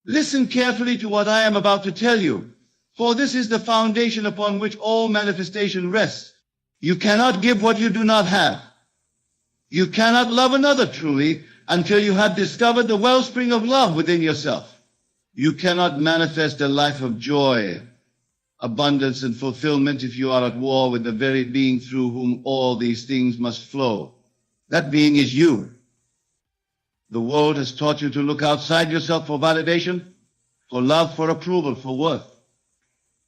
Listen carefully to what I am about to tell you, for this is the foundation upon which all manifestation rests. You cannot give what you do not have. You cannot love another truly until you have discovered the wellspring of love within yourself. You cannot manifest a life of joy, abundance, and fulfillment if you are at war with the very being through whom all these things must flow. That being is you. The world has taught you to look outside yourself for validation, for love, for approval, for worth.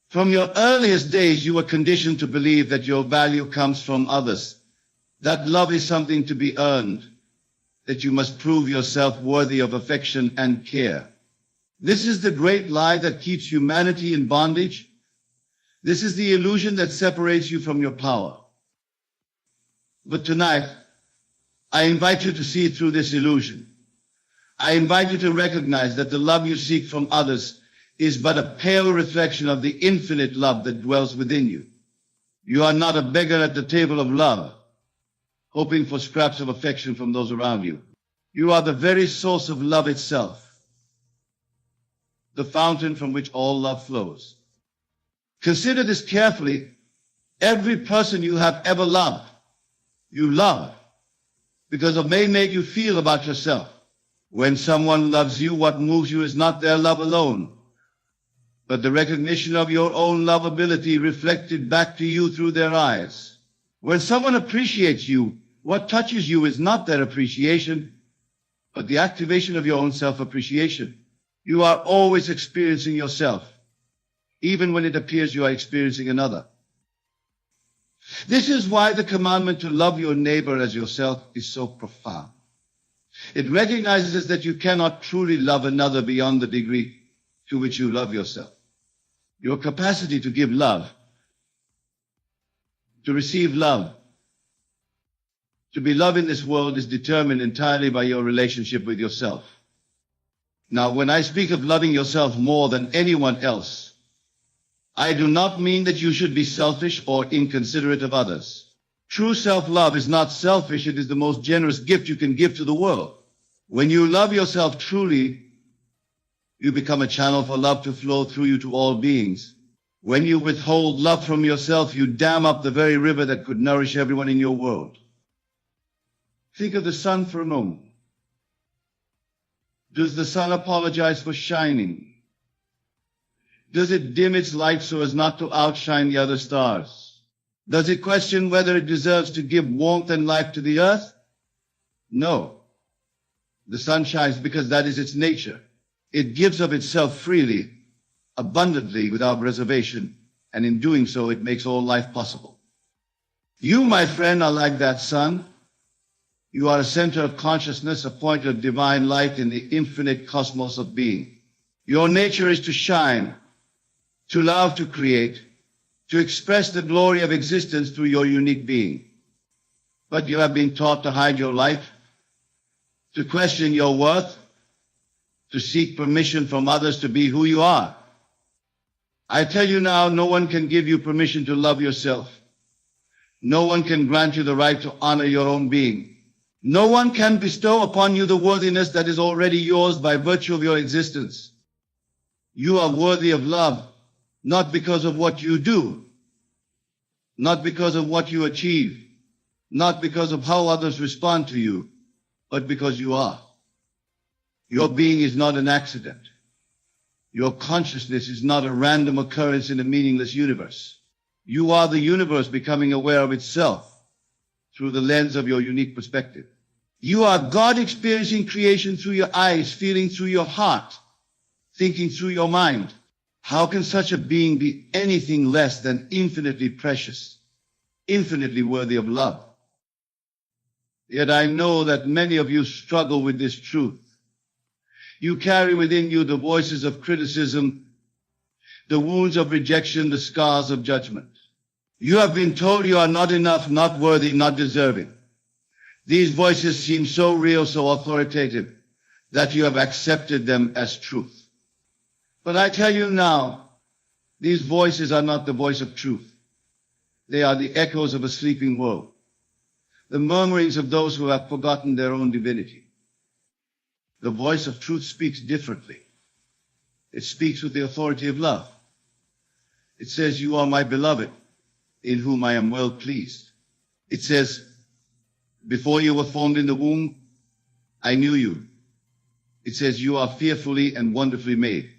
From your earliest days, you were conditioned to believe that your value comes from others, that love is something to be earned, that you must prove yourself worthy of affection and care. This is the great lie that keeps humanity in bondage. This is the illusion that separates you from your power. But tonight, I invite you to see through this illusion. I invite you to recognize that the love you seek from others is but a pale reflection of the infinite love that dwells within you. You are not a beggar at the table of love, hoping for scraps of affection from those around you. You are the very source of love itself, the fountain from which all love flows. Consider this carefully. Every person you have ever loved, you love because of what may make you feel about yourself. When someone loves you, what moves you is not their love alone, but the recognition of your own lovability reflected back to you through their eyes. When someone appreciates you, what touches you is not their appreciation, but the activation of your own self-appreciation. You are always experiencing yourself, even when it appears you are experiencing another. This is why the commandment to love your neighbor as yourself is so profound. It recognizes that you cannot truly love another beyond the degree to which you love yourself. Your capacity to give love, to receive love, to be loved in this world is determined entirely by your relationship with yourself. Now, when I speak of loving yourself more than anyone else, I do not mean that you should be selfish or inconsiderate of others. True self-love is not selfish, it is the most generous gift you can give to the world. When you love yourself truly, you become a channel for love to flow through you to all beings. When you withhold love from yourself, you dam up the very river that could nourish everyone in your world. Think of the sun for a moment. Does the sun apologize for shining? Does it dim its light so as not to outshine the other stars? Does it question whether it deserves to give warmth and life to the earth? No. The sun shines because that is its nature. It gives of itself freely, abundantly, without reservation, and in doing so, it makes all life possible. You, my friend, are like that sun. You are a center of consciousness, a point of divine light in the infinite cosmos of being. Your nature is to shine, to love, to create, to express the glory of existence through your unique being. But you have been taught to hide your light, to question your worth, to seek permission from others to be who you are. I tell you now, no one can give you permission to love yourself. No one can grant you the right to honor your own being. No one can bestow upon you the worthiness that is already yours by virtue of your existence. You are worthy of love, not because of what you do, not because of what you achieve, not because of how others respond to you, but because you are. Your being is not an accident. Your consciousness is not a random occurrence in a meaningless universe. You are the universe becoming aware of itself through the lens of your unique perspective. You are God experiencing creation through your eyes, feeling through your heart, thinking through your mind. How can such a being be anything less than infinitely precious, infinitely worthy of love? Yet I know that many of you struggle with this truth. You carry within you the voices of criticism, the wounds of rejection, the scars of judgment. You have been told you are not enough, not worthy, not deserving. These voices seem so real, so authoritative, that you have accepted them as truth. But I tell you now, these voices are not the voice of truth. They are the echoes of a sleeping world, the murmurings of those who have forgotten their own divinity. The voice of truth speaks differently. It speaks with the authority of love. It says, you are my beloved, in whom I am well pleased. It says, before you were formed in the womb, I knew you. It says, you are fearfully and wonderfully made.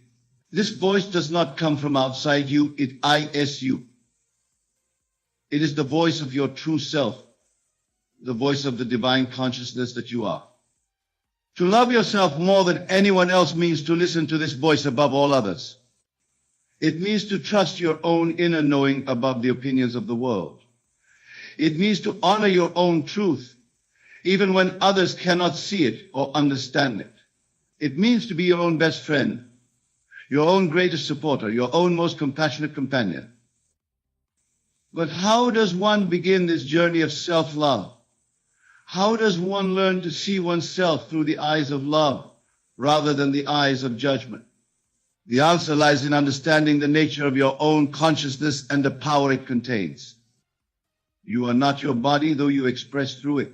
This voice does not come from outside you, it is you. It is the voice of your true self, the voice of the divine consciousness that you are. To love yourself more than anyone else means to listen to this voice above all others. It means to trust your own inner knowing above the opinions of the world. It means to honor your own truth, even when others cannot see it or understand it. It means to be your own best friend, your own greatest supporter, your own most compassionate companion. But how does one begin this journey of self-love? How does one learn to see oneself through the eyes of love rather than the eyes of judgment? The answer lies in understanding the nature of your own consciousness and the power it contains. You are not your body, though you express through it.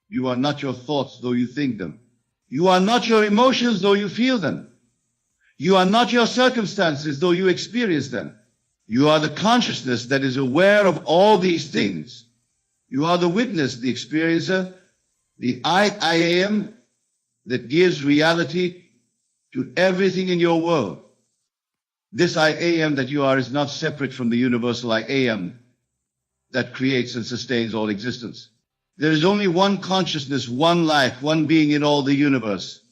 You are not your thoughts, though you think them. You are not your emotions, though you feel them. You are not your circumstances, though you experience them. You are the consciousness that is aware of all these things. You are the witness, the experiencer, the I am that gives reality to everything in your world. This I am that you are is not separate from the universal I am that creates and sustains all existence. There is only one consciousness, one life, one being in all the universe.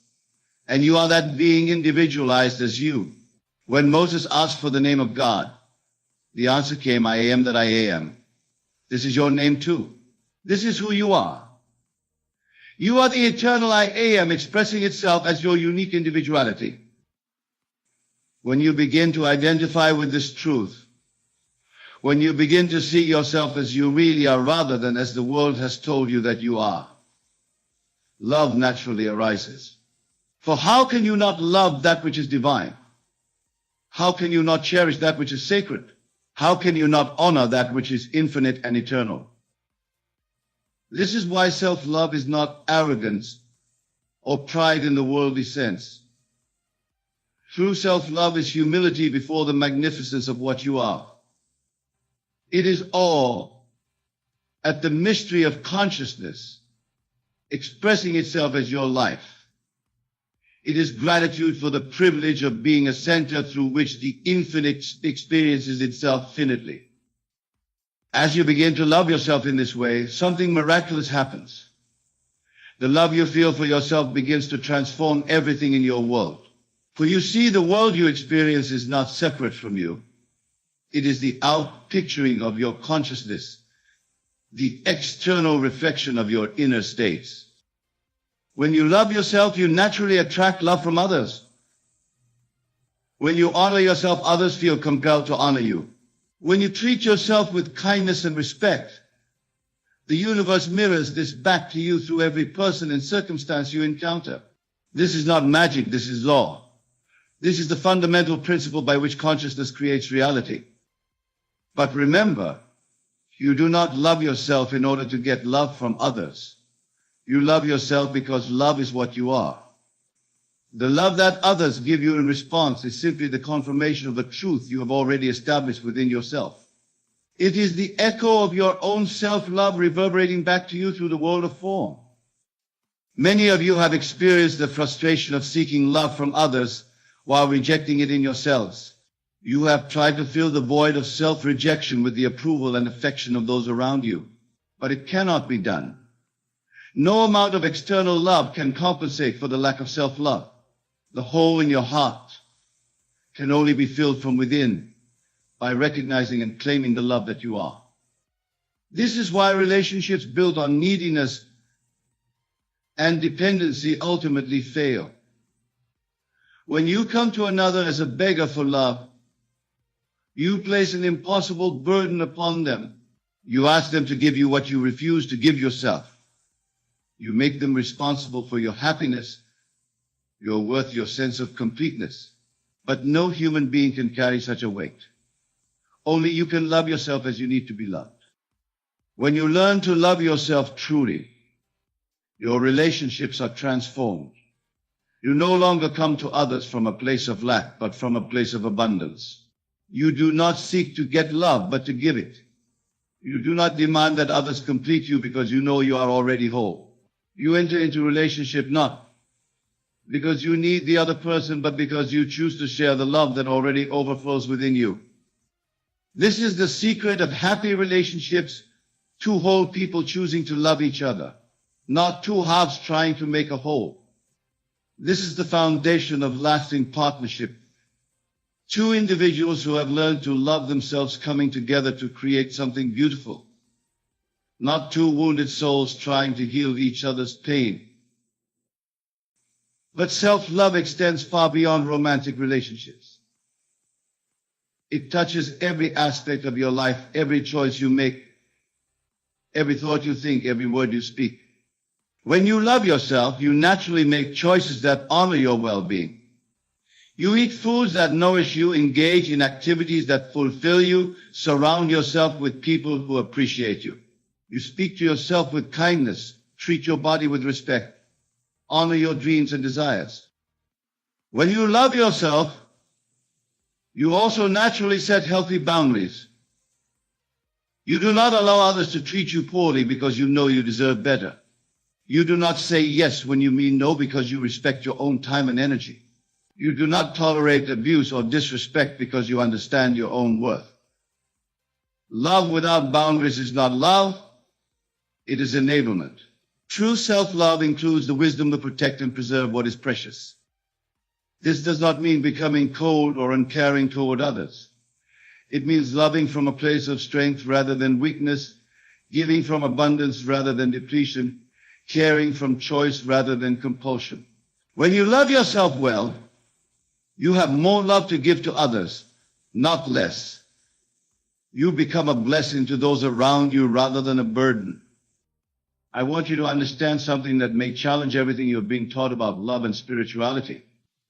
And you are that being individualized as you. When Moses asked for the name of God, the answer came, I am that I am. This is your name too. This is who you are. You are the eternal I am expressing itself as your unique individuality. When you begin to identify with this truth, when you begin to see yourself as you really are rather than as the world has told you that you are, love naturally arises. For how can you not love that which is divine? How can you not cherish that which is sacred? How can you not honor that which is infinite and eternal? This is why self-love is not arrogance or pride in the worldly sense. True self-love is humility before the magnificence of what you are. It is awe at the mystery of consciousness expressing itself as your life. It is gratitude for the privilege of being a center through which the infinite experiences itself finitely. As you begin to love yourself in this way, something miraculous happens. The love you feel for yourself begins to transform everything in your world. For you see, the world you experience is not separate from you. It is the outpicturing of your consciousness, the external reflection of your inner states. When you love yourself, you naturally attract love from others. When you honor yourself, others feel compelled to honor you. When you treat yourself with kindness and respect, the universe mirrors this back to you through every person and circumstance you encounter. This is not magic, this is law. This is the fundamental principle by which consciousness creates reality. But remember, you do not love yourself in order to get love from others. You love yourself because love is what you are. The love that others give you in response is simply the confirmation of the truth you have already established within yourself. It is the echo of your own self-love reverberating back to you through the world of form. Many of you have experienced the frustration of seeking love from others while rejecting it in yourselves. You have tried to fill the void of self-rejection with the approval and affection of those around you, but it cannot be done. No amount of external love can compensate for the lack of self-love. The hole in your heart can only be filled from within by recognizing and claiming the love that you are. This is why relationships built on neediness and dependency ultimately fail. When you come to another as a beggar for love, you place an impossible burden upon them. You ask them to give you what you refuse to give yourself. You make them responsible for your happiness, your worth, your sense of completeness. But no human being can carry such a weight. Only you can love yourself as you need to be loved. When you learn to love yourself truly, your relationships are transformed. You no longer come to others from a place of lack, but from a place of abundance. You do not seek to get love, but to give it. You do not demand that others complete you because you know you are already whole. You enter into relationship not because you need the other person, but because you choose to share the love that already overflows within you. This is the secret of happy relationships, two whole people choosing to love each other, not two halves trying to make a whole. This is the foundation of lasting partnership. Two individuals who have learned to love themselves coming together to create something beautiful, not two wounded souls trying to heal each other's pain. But self-love extends far beyond romantic relationships. It touches every aspect of your life, every choice you make, every thought you think, every word you speak. When you love yourself, you naturally make choices that honor your well-being. You eat foods that nourish you, engage in activities that fulfill you, surround yourself with people who appreciate you. You speak to yourself with kindness, treat your body with respect, honor your dreams and desires. When you love yourself, you also naturally set healthy boundaries. You do not allow others to treat you poorly because you know you deserve better. You do not say yes when you mean no because you respect your own time and energy. You do not tolerate abuse or disrespect because you understand your own worth. Love without boundaries is not love, it is enablement. True self-love includes the wisdom to protect and preserve what is precious. This does not mean becoming cold or uncaring toward others. It means loving from a place of strength rather than weakness, giving from abundance rather than depletion, caring from choice rather than compulsion. When you love yourself well, you have more love to give to others, not less. You become a blessing to those around you rather than a burden. I want you to understand something that may challenge everything you're being taught about love and spirituality.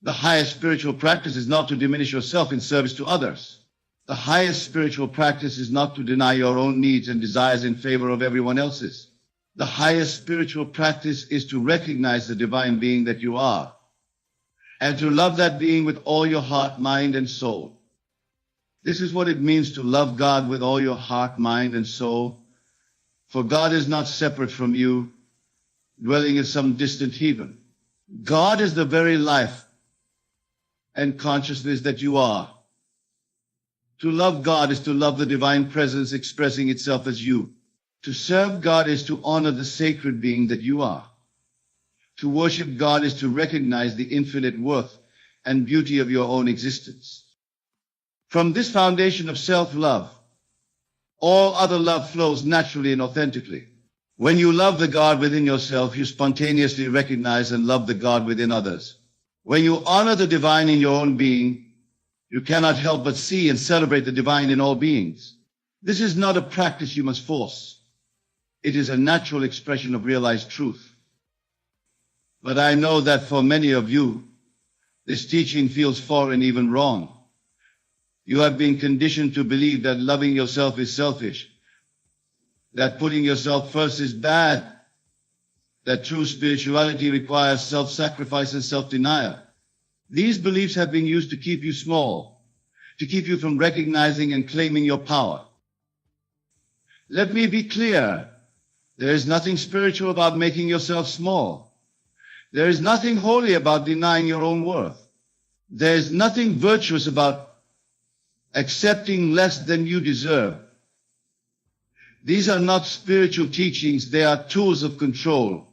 The highest spiritual practice is not to diminish yourself in service to others. The highest spiritual practice is not to deny your own needs and desires in favor of everyone else's. The highest spiritual practice is to recognize the divine being that you are, and to love that being with all your heart, mind, and soul. This is what it means to love God with all your heart, mind, and soul. For God is not separate from you, dwelling in some distant heaven. God is the very life and consciousness that you are. To love God is to love the divine presence expressing itself as you. To serve God is to honor the sacred being that you are. To worship God is to recognize the infinite worth and beauty of your own existence. From this foundation of self-love, all other love flows naturally and authentically. When you love the God within yourself, you spontaneously recognize and love the God within others. When you honor the divine in your own being, you cannot help but see and celebrate the divine in all beings. This is not a practice you must force. It is a natural expression of realized truth. But I know that for many of you, this teaching feels foreign, even wrong. You have been conditioned to believe that loving yourself is selfish, that putting yourself first is bad, that true spirituality requires self-sacrifice and self-denial. These beliefs have been used to keep you small, to keep you from recognizing and claiming your power. Let me be clear. There is nothing spiritual about making yourself small. There is nothing holy about denying your own worth. There is nothing virtuous about accepting less than you deserve. These are not spiritual teachings, they are tools of control,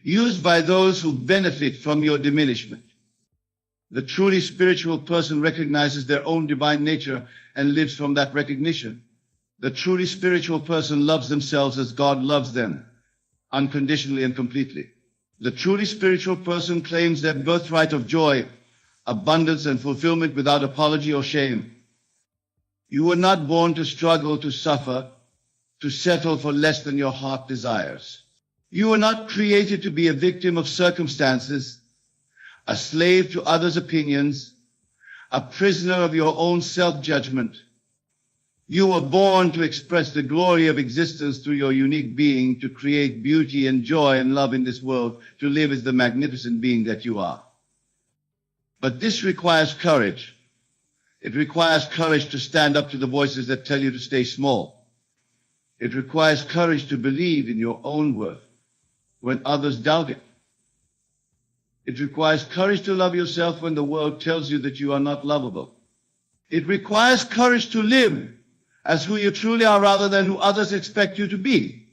used by those who benefit from your diminishment. The truly spiritual person recognizes their own divine nature and lives from that recognition. The truly spiritual person loves themselves as God loves them, unconditionally and completely. The truly spiritual person claims their birthright of joy, abundance, and fulfillment without apology or shame. You were not born to struggle, to suffer, to settle for less than your heart desires. You were not created to be a victim of circumstances, a slave to others' opinions, a prisoner of your own self-judgment. You were born to express the glory of existence through your unique being, to create beauty and joy and love in this world, to live as the magnificent being that you are. But this requires courage. It requires courage to stand up to the voices that tell you to stay small. It requires courage to believe in your own worth when others doubt it. It requires courage to love yourself when the world tells you that you are not lovable. It requires courage to live as who you truly are rather than who others expect you to be.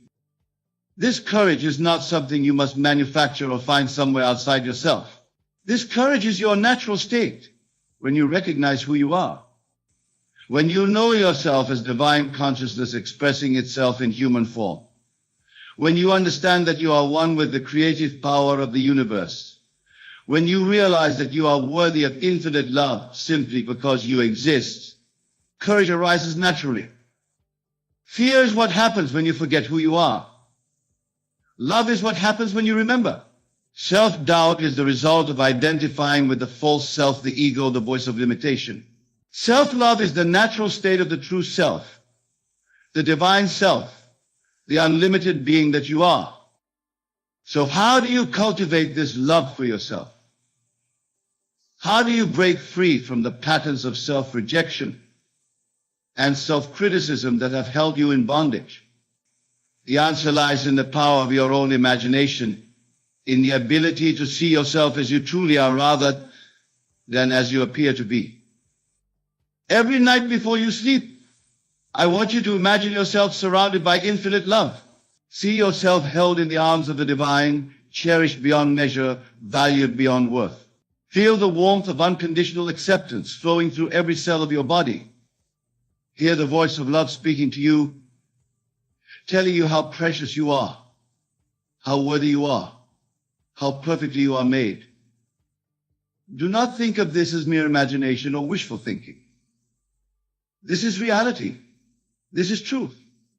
This courage is not something you must manufacture or find somewhere outside yourself. This courage is your natural state when you recognize who you are. When you know yourself as divine consciousness expressing itself in human form. When you understand that you are one with the creative power of the universe. When you realize that you are worthy of infinite love simply because you exist, courage arises naturally. Fear is what happens when you forget who you are. Love is what happens when you remember. Self-doubt is the result of identifying with the false self, the ego, the voice of limitation. Self-love is the natural state of the true self, the divine self, the unlimited being that you are. So how do you cultivate this love for yourself? How do you break free from the patterns of self-rejection and self-criticism that have held you in bondage? The answer lies in the power of your own imagination, in the ability to see yourself as you truly are rather than as you appear to be. Every night before you sleep, I want you to imagine yourself surrounded by infinite love. See yourself held in the arms of the divine, cherished beyond measure, valued beyond worth. Feel the warmth of unconditional acceptance flowing through every cell of your body. Hear the voice of love speaking to you, telling you how precious you are, how worthy you are, how perfectly you are made. Do not think of this as mere imagination or wishful thinking. This is reality. This is truth.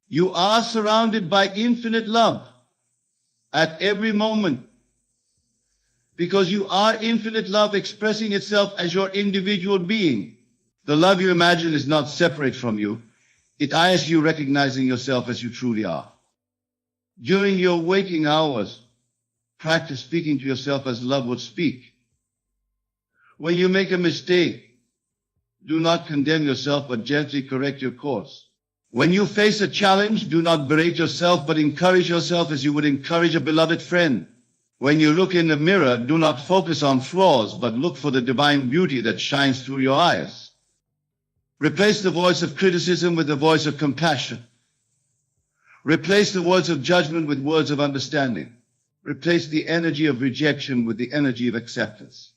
You are surrounded by infinite love at every moment because you are infinite love expressing itself as your individual being. The love you imagine is not separate from you. It is you recognizing yourself as you truly are. During your waking hours, practice speaking to yourself as love would speak. When you make a mistake, do not condemn yourself, but gently correct your course. When you face a challenge, do not berate yourself, but encourage yourself as you would encourage a beloved friend. When you look in the mirror, do not focus on flaws, but look for the divine beauty that shines through your eyes. Replace the voice of criticism with the voice of compassion. Replace the words of judgment with words of understanding. Replace the energy of rejection with the energy of acceptance.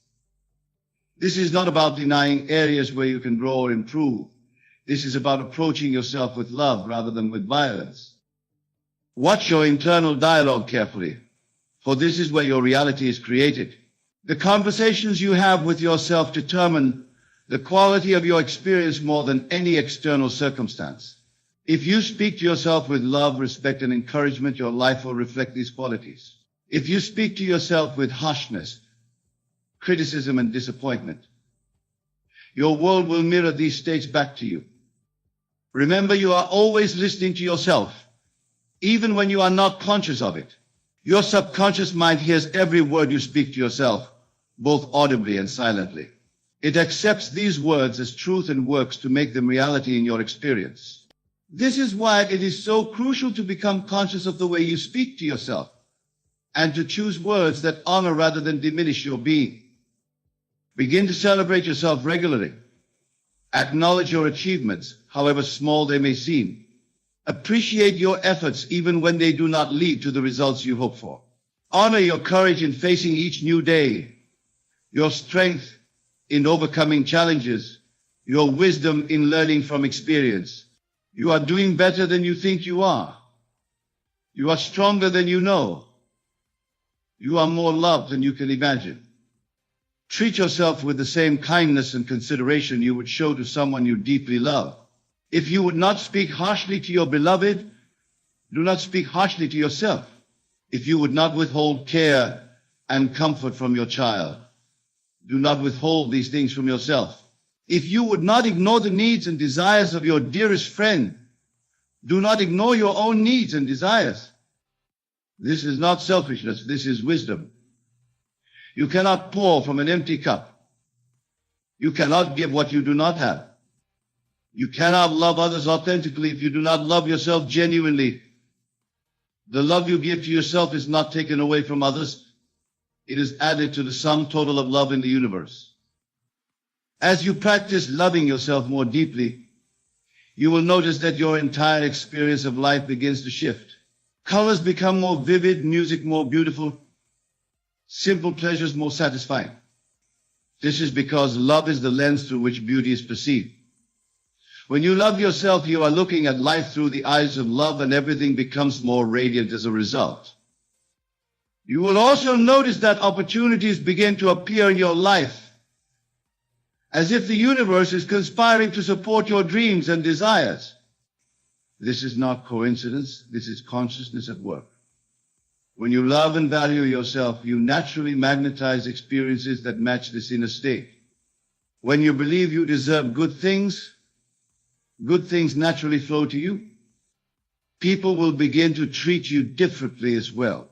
This is not about denying areas where you can grow or improve. This is about approaching yourself with love rather than with violence. Watch your internal dialogue carefully, for this is where your reality is created. The conversations you have with yourself determine the quality of your experience more than any external circumstance. If you speak to yourself with love, respect, and encouragement, your life will reflect these qualities. If you speak to yourself with harshness, criticism, and disappointment, your world will mirror these states back to you. Remember, you are always listening to yourself, even when you are not conscious of it. Your subconscious mind hears every word you speak to yourself, both audibly and silently. It accepts these words as truth and works to make them reality in your experience. This is why it is so crucial to become conscious of the way you speak to yourself and to choose words that honor rather than diminish your being. Begin to celebrate yourself regularly. Acknowledge your achievements, however small they may seem. Appreciate your efforts even when they do not lead to the results you hope for. Honor your courage in facing each new day, your strength in overcoming challenges, your wisdom in learning from experience. You are doing better than you think you are. You are stronger than you know. You are more loved than you can imagine. Treat yourself with the same kindness and consideration you would show to someone you deeply love. If you would not speak harshly to your beloved, do not speak harshly to yourself. If you would not withhold care and comfort from your child, do not withhold these things from yourself. If you would not ignore the needs and desires of your dearest friend, do not ignore your own needs and desires. This is not selfishness, this is wisdom. You cannot pour from an empty cup. You cannot give what you do not have. You cannot love others authentically if you do not love yourself genuinely. The love you give to yourself is not taken away from others. It is added to the sum total of love in the universe. As you practice loving yourself more deeply, you will notice that your entire experience of life begins to shift. Colors become more vivid, music more beautiful, simple pleasures more satisfying. This is because love is the lens through which beauty is perceived. When you love yourself, you are looking at life through the eyes of love, and everything becomes more radiant as a result. You will also notice that opportunities begin to appear in your life, as if the universe is conspiring to support your dreams and desires. This is not coincidence, this is consciousness at work. When you love and value yourself, you naturally magnetize experiences that match this inner state. When you believe you deserve good things naturally flow to you. People will begin to treat you differently as well.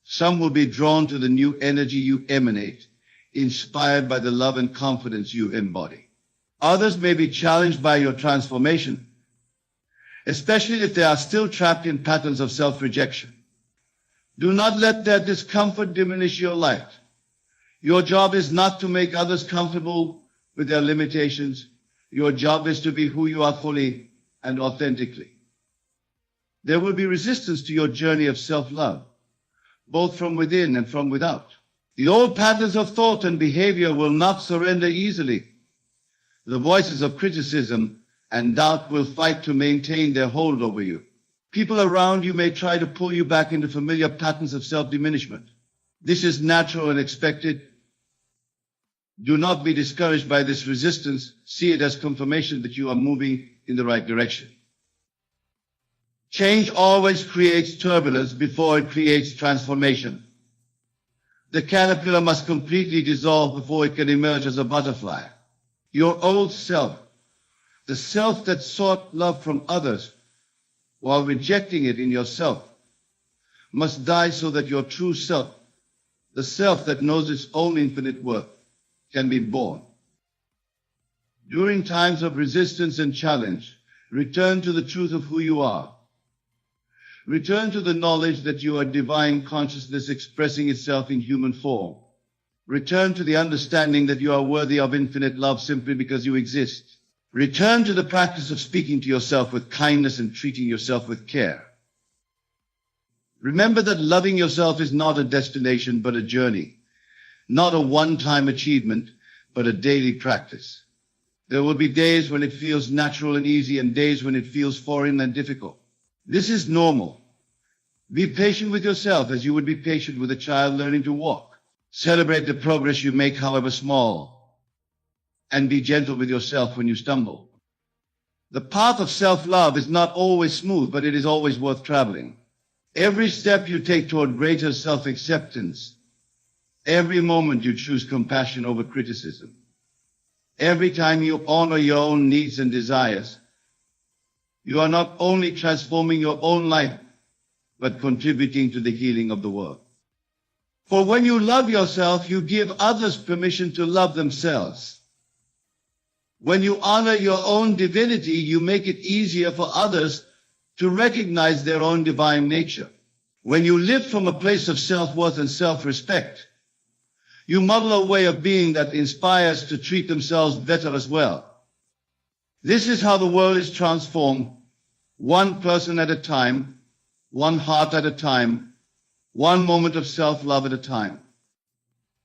Some will be drawn to the new energy you emanate, inspired by the love and confidence you embody. Others may be challenged by your transformation, especially if they are still trapped in patterns of self-rejection. Do not let their discomfort diminish your light. Your job is not to make others comfortable with their limitations. Your job is to be who you are fully and authentically. There will be resistance to your journey of self-love, both from within and from without. The old patterns of thought and behavior will not surrender easily. The voices of criticism and doubt will fight to maintain their hold over you. People around you may try to pull you back into familiar patterns of self-diminishment. This is natural and expected. Do not be discouraged by this resistance. See it as confirmation that you are moving in the right direction. Change always creates turbulence before it creates transformation. The caterpillar must completely dissolve before it can emerge as a butterfly. Your old self, the self that sought love from others while rejecting it in yourself, must die so that your true self, the self that knows its own infinite worth, can be born. During times of resistance and challenge, return to the truth of who you are. Return to the knowledge that you are divine consciousness expressing itself in human form. Return to the understanding that you are worthy of infinite love simply because you exist. Return to the practice of speaking to yourself with kindness and treating yourself with care. Remember that loving yourself is not a destination but a journey, not a one-time achievement but a daily practice. There will be days when it feels natural and easy and days when it feels foreign and difficult. This is normal. Be patient with yourself as you would be patient with a child learning to walk. Celebrate the progress you make, however small, and be gentle with yourself when you stumble. The path of self-love is not always smooth, but it is always worth traveling. Every step you take toward greater self-acceptance, every moment you choose compassion over criticism, every time you honor your own needs and desires, you are not only transforming your own life, but contributing to the healing of the world. For when you love yourself, you give others permission to love themselves. When you honor your own divinity, you make it easier for others to recognize their own divine nature. When you live from a place of self-worth and self-respect, you model a way of being that inspires to treat themselves better as well. This is how the world is transformed, one person at a time, one heart at a time, one moment of self-love at a time.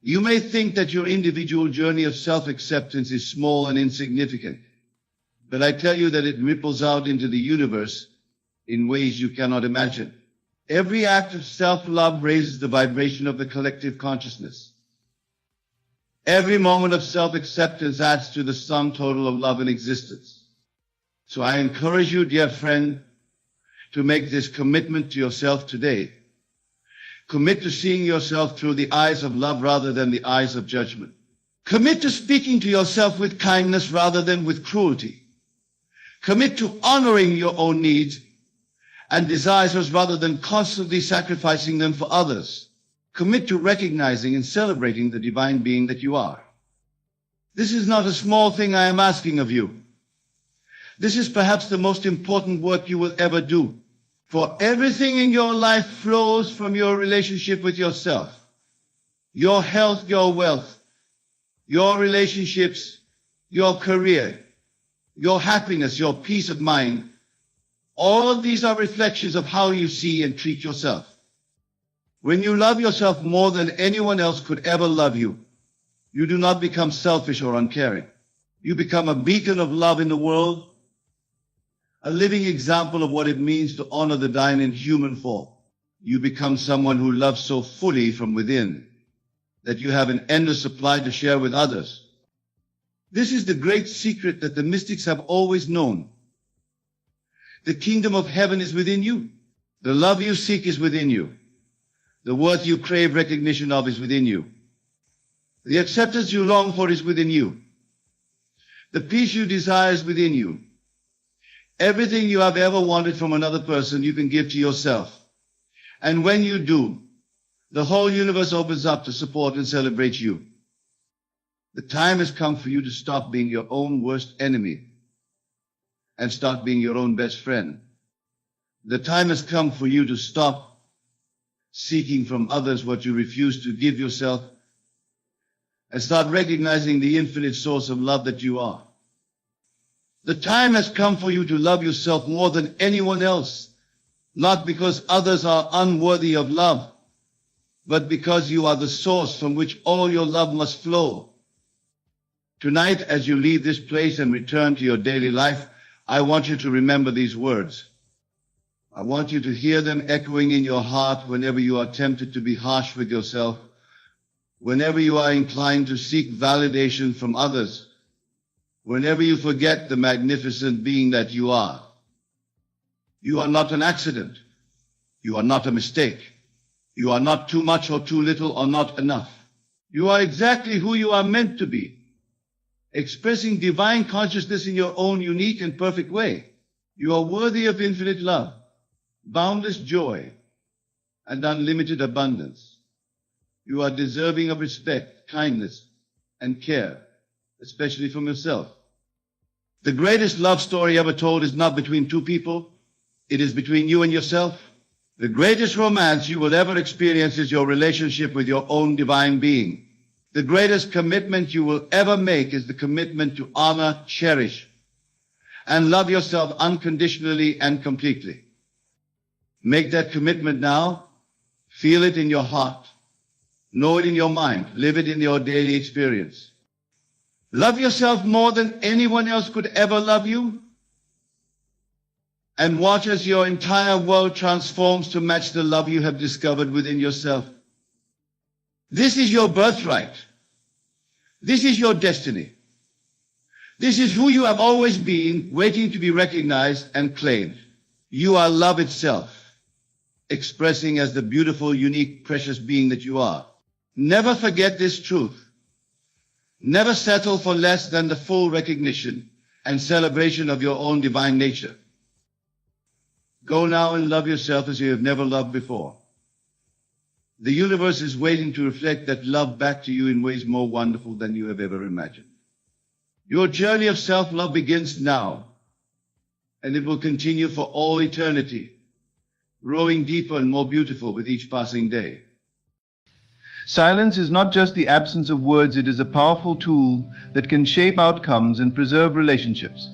You may think that your individual journey of self-acceptance is small and insignificant, but I tell you that it ripples out into the universe in ways you cannot imagine. Every act of self-love raises the vibration of the collective consciousness. Every moment of self-acceptance adds to the sum total of love in existence. So I encourage you, dear friend, to make this commitment to yourself today. Commit to seeing yourself through the eyes of love rather than the eyes of judgment. Commit to speaking to yourself with kindness rather than with cruelty. Commit to honoring your own needs and desires rather than constantly sacrificing them for others. Commit to recognizing and celebrating the divine being that you are. This is not a small thing I am asking of you. This is perhaps the most important work you will ever do, for everything in your life flows from your relationship with yourself. Your health, your wealth, your relationships, your career, your happiness, your peace of mind, all of these are reflections of how you see and treat yourself. When you love yourself more than anyone else could ever love you, you do not become selfish or uncaring. You become a beacon of love in the world, a living example of what it means to honor the divine in human form. You become someone who loves so fully from within that you have an endless supply to share with others. This is the great secret that the mystics have always known. The kingdom of heaven is within you. The love you seek is within you. The worth you crave recognition of is within you. The acceptance you long for is within you. The peace you desire is within you. Everything you have ever wanted from another person you can give to yourself. And when you do, the whole universe opens up to support and celebrate you. The time has come for you to stop being your own worst enemy and start being your own best friend. The time has come for you to stop seeking from others what you refuse to give yourself and start recognizing the infinite source of love that you are. The time has come for you to love yourself more than anyone else, not because others are unworthy of love, but because you are the source from which all your love must flow. Tonight, as you leave this place and return to your daily life, I want you to remember these words. I want you to hear them echoing in your heart whenever you are tempted to be harsh with yourself, whenever you are inclined to seek validation from others, whenever you forget the magnificent being that you are. You are not an accident. You are not a mistake. You are not too much or too little or not enough. You are exactly who you are meant to be, expressing divine consciousness in your own unique and perfect way. You are worthy of infinite love, boundless joy, and unlimited abundance. You are deserving of respect, kindness, and care, especially from yourself. The greatest love story ever told is not between two people. It is between you and yourself. The greatest romance you will ever experience is your relationship with your own divine being. The greatest commitment you will ever make is the commitment to honor, cherish, and love yourself unconditionally and completely. Make that commitment now. Feel it in your heart. Know it in your mind. Live it in your daily experience. Love yourself more than anyone else could ever love you. And watch as your entire world transforms to match the love you have discovered within yourself. This is your birthright. This is your destiny. This is who you have always been, waiting to be recognized and claimed. You are love itself, expressing as the beautiful, unique, precious being that you are. Never forget this truth. Never settle for less than the full recognition and celebration of your own divine nature. Go now and love yourself as you have never loved before. The universe is waiting to reflect that love back to you in ways more wonderful than you have ever imagined. Your journey of self-love begins now, and it will continue for all eternity, growing deeper and more beautiful with each passing day. Silence is not just the absence of words, it is a powerful tool that can shape outcomes and preserve relationships.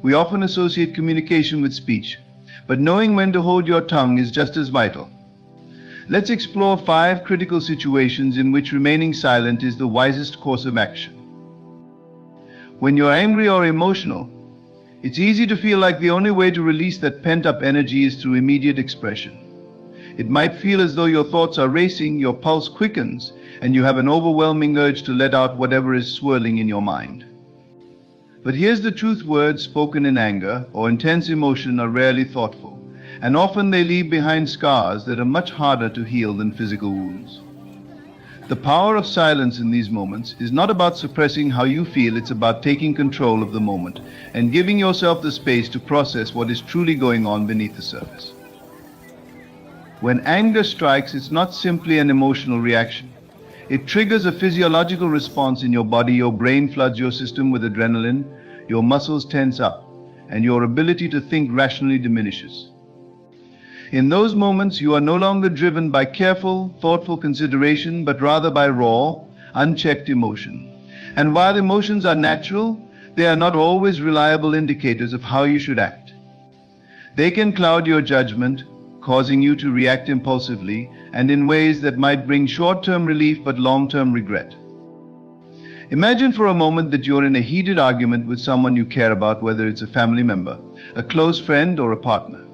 We often associate communication with speech, but knowing when to hold your tongue is just as vital. Let's explore 5 critical situations in which remaining silent is the wisest course of action. When you're angry or emotional, it's easy to feel like the only way to release that pent-up energy is through immediate expression. It might feel as though your thoughts are racing, your pulse quickens, and you have an overwhelming urge to let out whatever is swirling in your mind. But here's the truth: words spoken in anger or intense emotion are rarely thoughtful, and often they leave behind scars that are much harder to heal than physical wounds. The power of silence in these moments is not about suppressing how you feel, it's about taking control of the moment and giving yourself the space to process what is truly going on beneath the surface. When anger strikes, it's not simply an emotional reaction. It triggers a physiological response in your body. Your brain floods your system with adrenaline, your muscles tense up, and your ability to think rationally diminishes. In those moments, you are no longer driven by careful, thoughtful consideration, but rather by raw, unchecked emotion. And while emotions are natural, they are not always reliable indicators of how you should act. They can cloud your judgment, causing you to react impulsively and in ways that might bring short-term relief but long-term regret. Imagine for a moment that you're in a heated argument with someone you care about, whether it's a family member, a close friend, or a partner.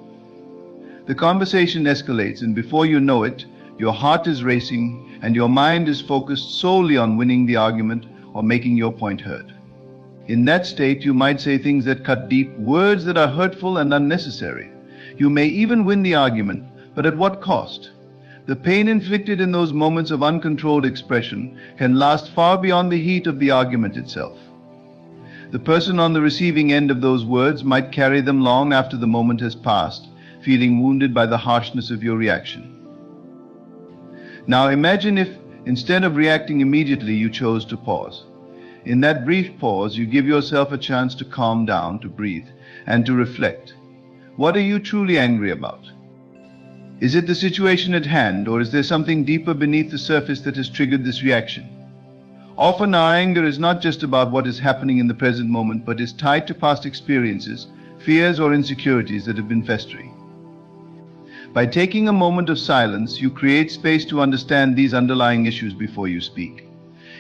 The conversation escalates, and before you know it, your heart is racing and your mind is focused solely on winning the argument or making your point heard. In that state, you might say things that cut deep, words that are hurtful and unnecessary. You may even win the argument, but at what cost? The pain inflicted in those moments of uncontrolled expression can last far beyond the heat of the argument itself. The person on the receiving end of those words might carry them long after the moment has passed, feeling wounded by the harshness of your reaction. Now imagine if, instead of reacting immediately, you chose to pause. In that brief pause, you give yourself a chance to calm down, to breathe, and to reflect. What are you truly angry about? Is it the situation at hand, or is there something deeper beneath the surface that has triggered this reaction? Often our anger is not just about what is happening in the present moment, but is tied to past experiences, fears, or insecurities that have been festering. By taking a moment of silence, you create space to understand these underlying issues before you speak.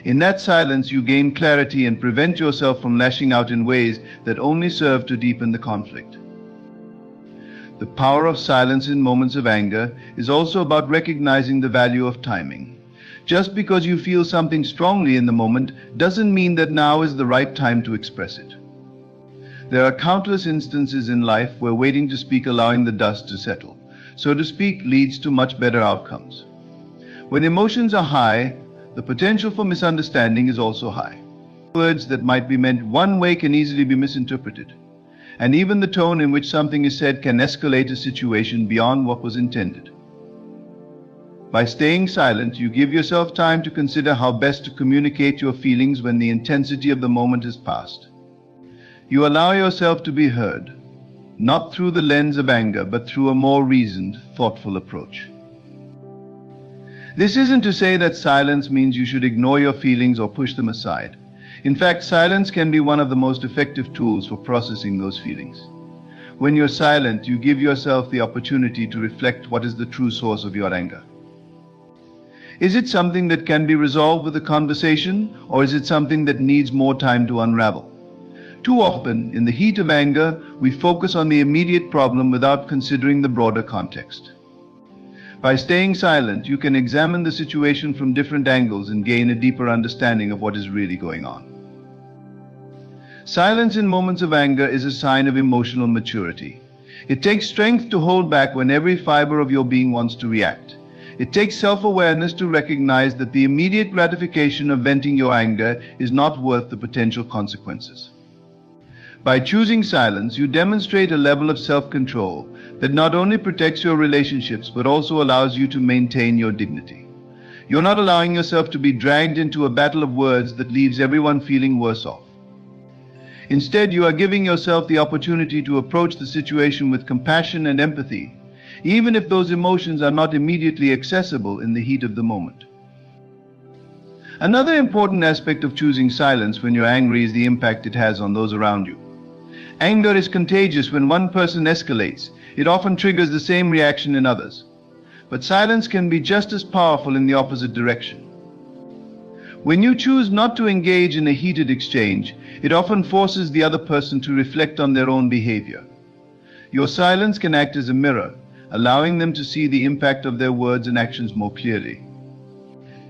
In that silence, you gain clarity and prevent yourself from lashing out in ways that only serve to deepen the conflict. The power of silence in moments of anger is also about recognizing the value of timing. Just because you feel something strongly in the moment doesn't mean that now is the right time to express it. There are countless instances in life where waiting to speak, allowing the dust to settle, so to speak, leads to much better outcomes. When emotions are high, the potential for misunderstanding is also high. Words that might be meant one way can easily be misinterpreted. And even the tone in which something is said can escalate a situation beyond what was intended. By staying silent, you give yourself time to consider how best to communicate your feelings when the intensity of the moment has passed. You allow yourself to be heard, not through the lens of anger, but through a more reasoned, thoughtful approach. This isn't to say that silence means you should ignore your feelings or push them aside. In fact, silence can be one of the most effective tools for processing those feelings. When you're silent, you give yourself the opportunity to reflect what is the true source of your anger. Is it something that can be resolved with a conversation, or is it something that needs more time to unravel? Too often, in the heat of anger, we focus on the immediate problem without considering the broader context. By staying silent, you can examine the situation from different angles and gain a deeper understanding of what is really going on. Silence in moments of anger is a sign of emotional maturity. It takes strength to hold back when every fiber of your being wants to react. It takes self-awareness to recognize that the immediate gratification of venting your anger is not worth the potential consequences. By choosing silence, you demonstrate a level of self-control that not only protects your relationships but also allows you to maintain your dignity. You're not allowing yourself to be dragged into a battle of words that leaves everyone feeling worse off. Instead, you are giving yourself the opportunity to approach the situation with compassion and empathy, even if those emotions are not immediately accessible in the heat of the moment. Another important aspect of choosing silence when you're angry is the impact it has on those around you. Anger is contagious. When one person escalates, it often triggers the same reaction in others. But silence can be just as powerful in the opposite direction. When you choose not to engage in a heated exchange, it often forces the other person to reflect on their own behavior. Your silence can act as a mirror, allowing them to see the impact of their words and actions more clearly.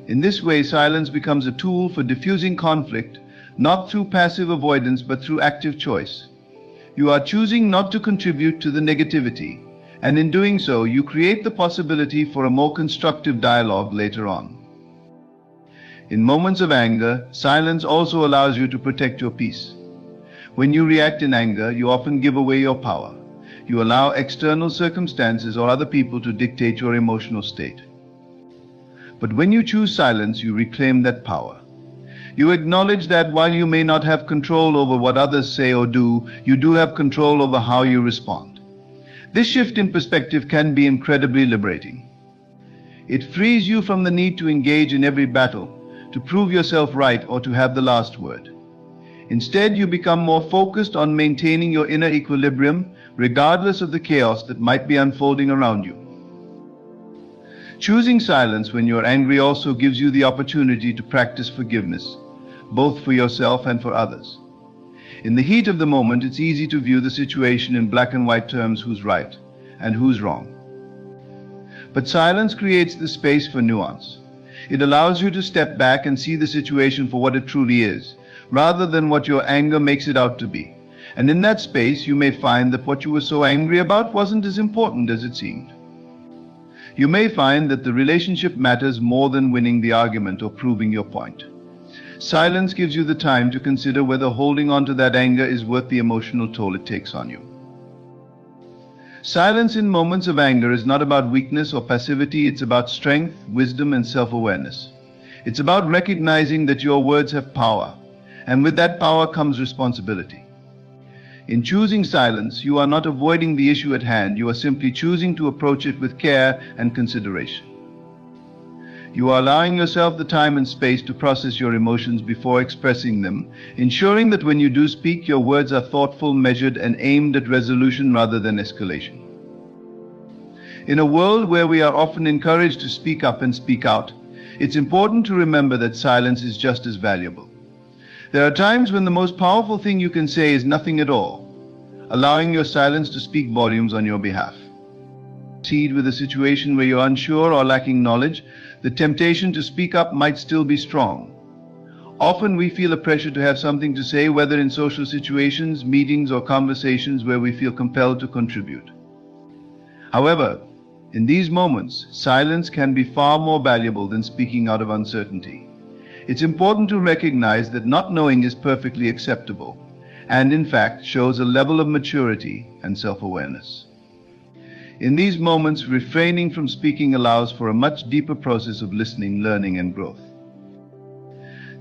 In this way, silence becomes a tool for diffusing conflict, not through passive avoidance but through active choice. You are choosing not to contribute to the negativity, and in doing so, you create the possibility for a more constructive dialogue later on. In moments of anger, silence also allows you to protect your peace. When you react in anger, you often give away your power. You allow external circumstances or other people to dictate your emotional state. But when you choose silence, you reclaim that power. You acknowledge that while you may not have control over what others say or do, you do have control over how you respond. This shift in perspective can be incredibly liberating. It frees you from the need to engage in every battle, to prove yourself right, or to have the last word. Instead, you become more focused on maintaining your inner equilibrium, regardless of the chaos that might be unfolding around you. Choosing silence when you're angry also gives you the opportunity to practice forgiveness, both for yourself and for others. In the heat of the moment, it's easy to view the situation in black and white terms: who's right and who's wrong. But silence creates the space for nuance. It allows you to step back and see the situation for what it truly is, rather than what your anger makes it out to be. And in that space, you may find that what you were so angry about wasn't as important as it seemed. You may find that the relationship matters more than winning the argument or proving your point. Silence gives you the time to consider whether holding on to that anger is worth the emotional toll it takes on you. Silence in moments of anger is not about weakness or passivity. It's about strength, wisdom, and self-awareness. It's about recognizing that your words have power, and with that power comes responsibility. In choosing silence, you are not avoiding the issue at hand. You are simply choosing to approach it with care and consideration. You are allowing yourself the time and space to process your emotions before expressing them, ensuring that when you do speak, your words are thoughtful, measured, and aimed at resolution rather than escalation. In a world where we are often encouraged to speak up and speak out, it's important to remember that silence is just as valuable. There are times when the most powerful thing you can say is nothing at all, allowing your silence to speak volumes on your behalf. Proceed with a situation where you're unsure or lacking knowledge, the temptation to speak up might still be strong. Often we feel a pressure to have something to say, whether in social situations, meetings, or conversations where we feel compelled to contribute. However, in these moments, silence can be far more valuable than speaking out of uncertainty. It's important to recognize that not knowing is perfectly acceptable, and in fact shows a level of maturity and self-awareness. In these moments, refraining from speaking allows for a much deeper process of listening, learning, and growth.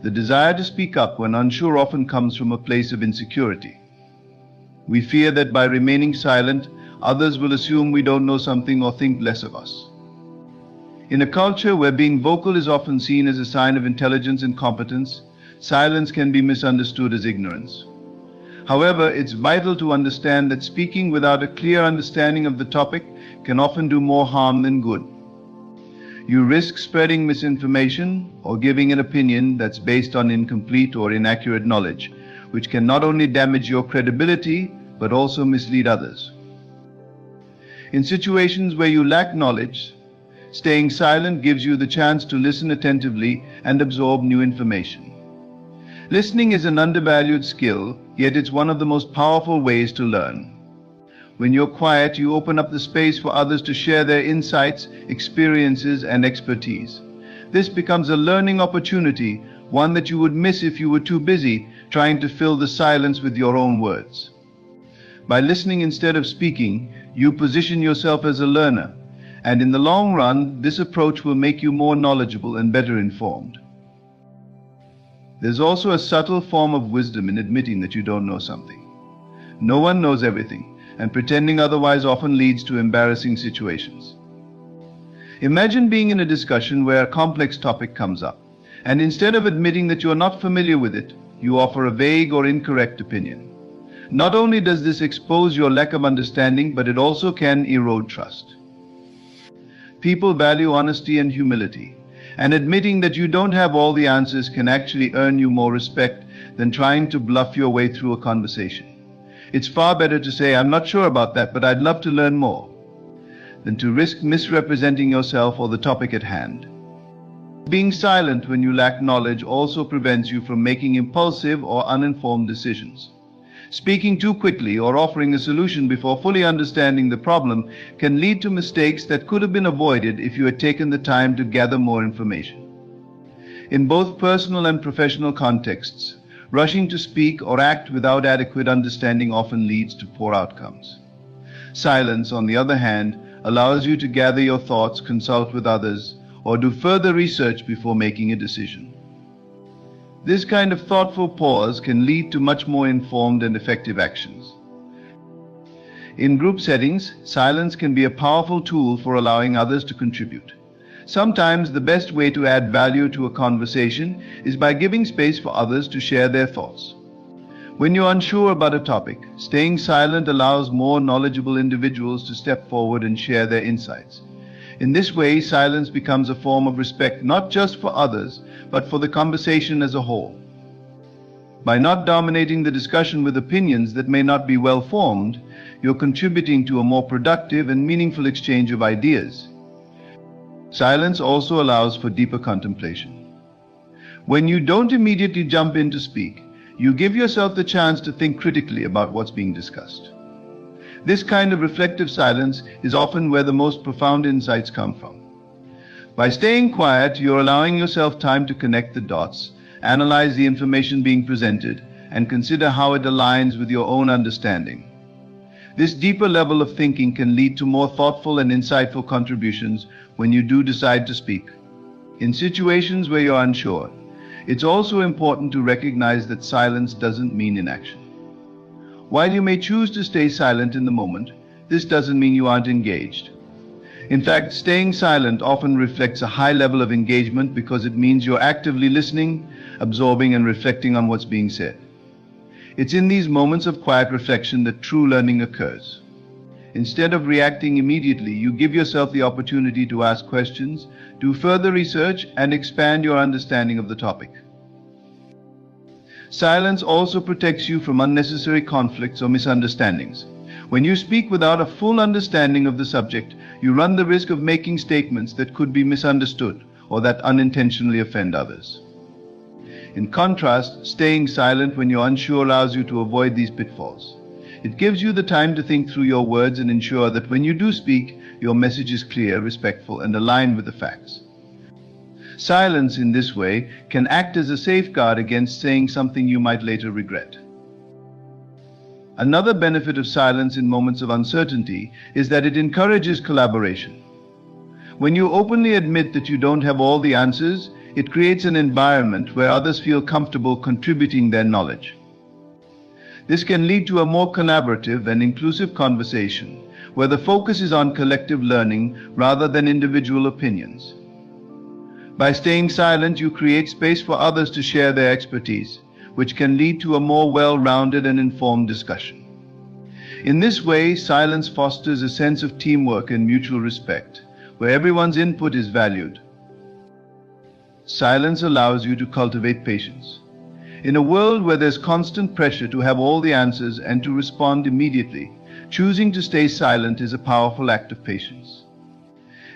The desire to speak up when unsure often comes from a place of insecurity. We fear that by remaining silent, others will assume we don't know something or think less of us. In a culture where being vocal is often seen as a sign of intelligence and competence, silence can be misunderstood as ignorance. However, it's vital to understand that speaking without a clear understanding of the topic can often do more harm than good. You risk spreading misinformation or giving an opinion that's based on incomplete or inaccurate knowledge, which can not only damage your credibility, but also mislead others. In situations where you lack knowledge, staying silent gives you the chance to listen attentively and absorb new information. Listening is an undervalued skill, yet it's one of the most powerful ways to learn. When you're quiet, you open up the space for others to share their insights, experiences, and expertise. This becomes a learning opportunity, one that you would miss if you were too busy trying to fill the silence with your own words. By listening instead of speaking, you position yourself as a learner, and in the long run, this approach will make you more knowledgeable and better informed. There's also a subtle form of wisdom in admitting that you don't know something. No one knows everything, and pretending otherwise often leads to embarrassing situations. Imagine being in a discussion where a complex topic comes up, and instead of admitting that you are not familiar with it, you offer a vague or incorrect opinion. Not only does this expose your lack of understanding, but it also can erode trust. People value honesty and humility, and admitting that you don't have all the answers can actually earn you more respect than trying to bluff your way through a conversation. It's far better to say, "I'm not sure about that, but I'd love to learn more," than to risk misrepresenting yourself or the topic at hand. Being silent when you lack knowledge also prevents you from making impulsive or uninformed decisions. Speaking too quickly or offering a solution before fully understanding the problem can lead to mistakes that could have been avoided if you had taken the time to gather more information. In both personal and professional contexts, rushing to speak or act without adequate understanding often leads to poor outcomes. Silence, on the other hand, allows you to gather your thoughts, consult with others, or do further research before making a decision. This kind of thoughtful pause can lead to much more informed and effective actions. In group settings, silence can be a powerful tool for allowing others to contribute. Sometimes the best way to add value to a conversation is by giving space for others to share their thoughts. When you're unsure about a topic, staying silent allows more knowledgeable individuals to step forward and share their insights. In this way, silence becomes a form of respect not just for others, but for the conversation as a whole. By not dominating the discussion with opinions that may not be well formed, you're contributing to a more productive and meaningful exchange of ideas. Silence also allows for deeper contemplation. When you don't immediately jump in to speak, you give yourself the chance to think critically about what's being discussed. This kind of reflective silence is often where the most profound insights come from. By staying quiet, you're allowing yourself time to connect the dots, analyze the information being presented, and consider how it aligns with your own understanding. This deeper level of thinking can lead to more thoughtful and insightful contributions when you do decide to speak. In situations where you're unsure, it's also important to recognize that silence doesn't mean inaction. While you may choose to stay silent in the moment, this doesn't mean you aren't engaged. In fact, staying silent often reflects a high level of engagement because it means you're actively listening, absorbing, and reflecting on what's being said. It's in these moments of quiet reflection that true learning occurs. Instead of reacting immediately, you give yourself the opportunity to ask questions, do further research, and expand your understanding of the topic. Silence also protects you from unnecessary conflicts or misunderstandings. When you speak without a full understanding of the subject, you run the risk of making statements that could be misunderstood or that unintentionally offend others. In contrast, staying silent when you're unsure allows you to avoid these pitfalls. It gives you the time to think through your words and ensure that when you do speak, your message is clear, respectful, and aligned with the facts. Silence in this way can act as a safeguard against saying something you might later regret. Another benefit of silence in moments of uncertainty is that it encourages collaboration. When you openly admit that you don't have all the answers, it creates an environment where others feel comfortable contributing their knowledge. This can lead to a more collaborative and inclusive conversation, where the focus is on collective learning rather than individual opinions. By staying silent, you create space for others to share their expertise, which can lead to a more well-rounded and informed discussion. In this way, silence fosters a sense of teamwork and mutual respect, where everyone's input is valued. Silence allows you to cultivate patience. In a world where there's constant pressure to have all the answers and to respond immediately, choosing to stay silent is a powerful act of patience.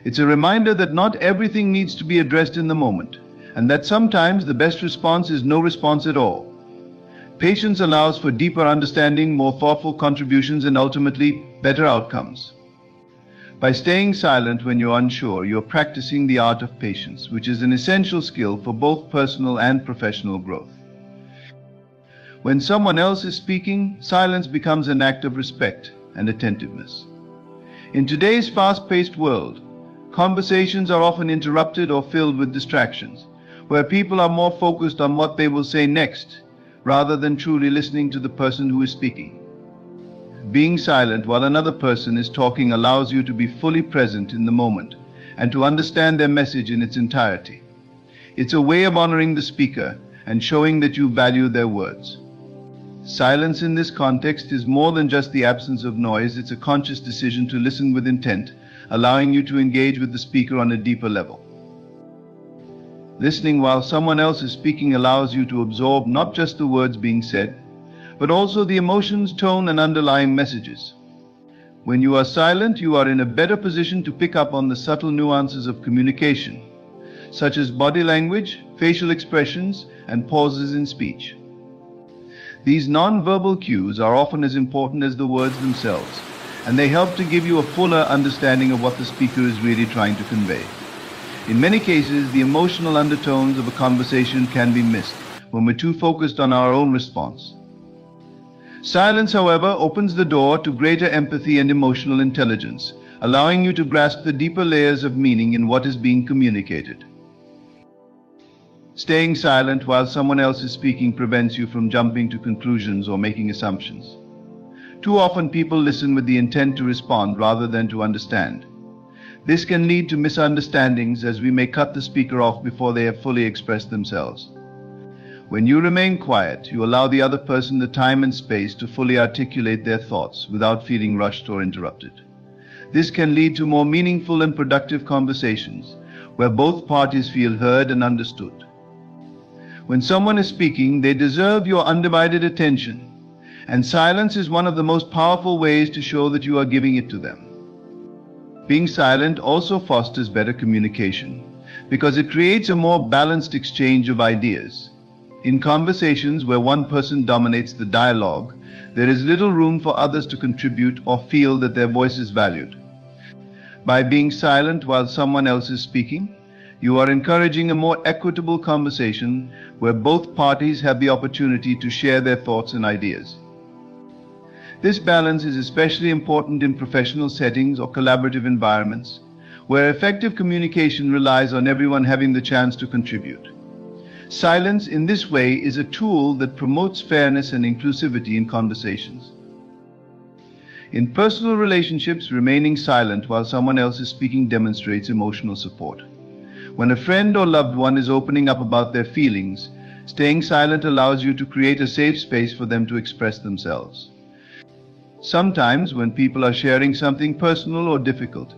It's a reminder that not everything needs to be addressed in the moment, and that sometimes the best response is no response at all. Patience allows for deeper understanding, more thoughtful contributions, and ultimately, better outcomes. By staying silent when you're unsure, you're practicing the art of patience, which is an essential skill for both personal and professional growth. When someone else is speaking, silence becomes an act of respect and attentiveness. In today's fast-paced world, conversations are often interrupted or filled with distractions, where people are more focused on what they will say next, rather than truly listening to the person who is speaking. Being silent while another person is talking allows you to be fully present in the moment and to understand their message in its entirety. It's a way of honoring the speaker and showing that you value their words. Silence in this context is more than just the absence of noise. It's a conscious decision to listen with intent, allowing you to engage with the speaker on a deeper level. Listening while someone else is speaking allows you to absorb not just the words being said, but also the emotions, tone, and underlying messages. When you are silent, you are in a better position to pick up on the subtle nuances of communication, such as body language, facial expressions, and pauses in speech. These non-verbal cues are often as important as the words themselves, and they help to give you a fuller understanding of what the speaker is really trying to convey. In many cases, the emotional undertones of a conversation can be missed when we're too focused on our own response. Silence, however, opens the door to greater empathy and emotional intelligence, allowing you to grasp the deeper layers of meaning in what is being communicated. Staying silent while someone else is speaking prevents you from jumping to conclusions or making assumptions. Too often people listen with the intent to respond rather than to understand. This can lead to misunderstandings, as we may cut the speaker off before they have fully expressed themselves. When you remain quiet, you allow the other person the time and space to fully articulate their thoughts without feeling rushed or interrupted. This can lead to more meaningful and productive conversations, where both parties feel heard and understood. When someone is speaking, they deserve your undivided attention, and silence is one of the most powerful ways to show that you are giving it to them. Being silent also fosters better communication, because it creates a more balanced exchange of ideas. In conversations where one person dominates the dialogue, there is little room for others to contribute or feel that their voice is valued. By being silent while someone else is speaking, you are encouraging a more equitable conversation where both parties have the opportunity to share their thoughts and ideas. This balance is especially important in professional settings or collaborative environments, where effective communication relies on everyone having the chance to contribute. Silence in this way is a tool that promotes fairness and inclusivity in conversations. In personal relationships, remaining silent while someone else is speaking demonstrates emotional support. When a friend or loved one is opening up about their feelings, staying silent allows you to create a safe space for them to express themselves. Sometimes, when people are sharing something personal or difficult,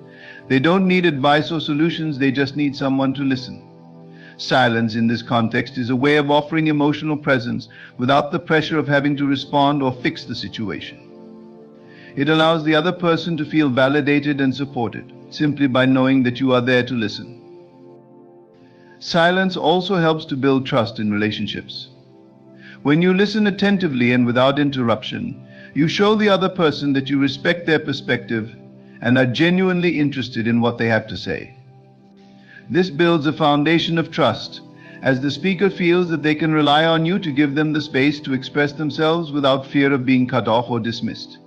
they don't need advice or solutions, they just need someone to listen. Silence in this context is a way of offering emotional presence without the pressure of having to respond or fix the situation. It allows the other person to feel validated and supported, simply by knowing that you are there to listen. Silence also helps to build trust in relationships. When you listen attentively and without interruption, you show the other person that you respect their perspective and are genuinely interested in what they have to say. This builds a foundation of trust, as the speaker feels that they can rely on you to give them the space to express themselves without fear of being cut off or dismissed.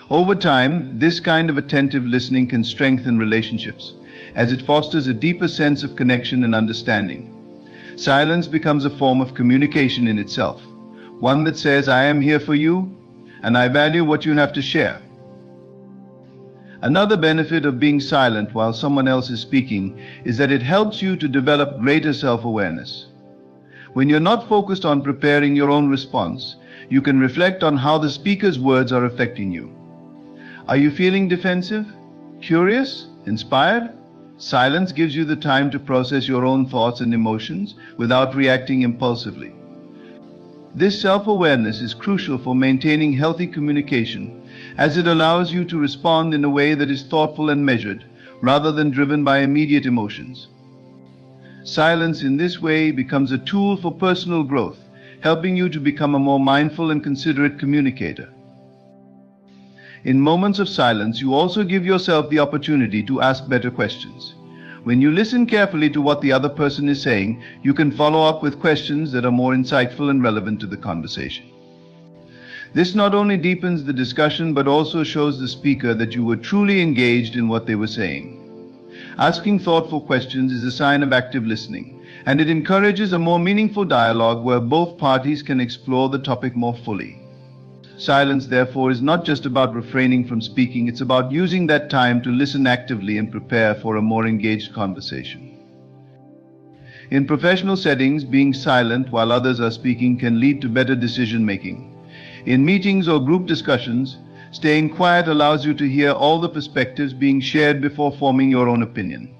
Over time, this kind of attentive listening can strengthen relationships, as it fosters a deeper sense of connection and understanding. Silence becomes a form of communication in itself, one that says, "I am here for you, and I value what you have to share." Another benefit of being silent while someone else is speaking is that it helps you to develop greater self-awareness. When you're not focused on preparing your own response, you can reflect on how the speaker's words are affecting you. Are you feeling defensive, curious, inspired? Silence gives you the time to process your own thoughts and emotions without reacting impulsively. This self-awareness is crucial for maintaining healthy communication, as it allows you to respond in a way that is thoughtful and measured, rather than driven by immediate emotions. Silence in this way becomes a tool for personal growth, helping you to become a more mindful and considerate communicator. In moments of silence, you also give yourself the opportunity to ask better questions. When you listen carefully to what the other person is saying, you can follow up with questions that are more insightful and relevant to the conversation. This not only deepens the discussion, but also shows the speaker that you were truly engaged in what they were saying. Asking thoughtful questions is a sign of active listening, and it encourages a more meaningful dialogue where both parties can explore the topic more fully. Silence, therefore, is not just about refraining from speaking, it's about using that time to listen actively and prepare for a more engaged conversation. In professional settings, being silent while others are speaking can lead to better decision-making. In meetings or group discussions, staying quiet allows you to hear all the perspectives being shared before forming your own opinion.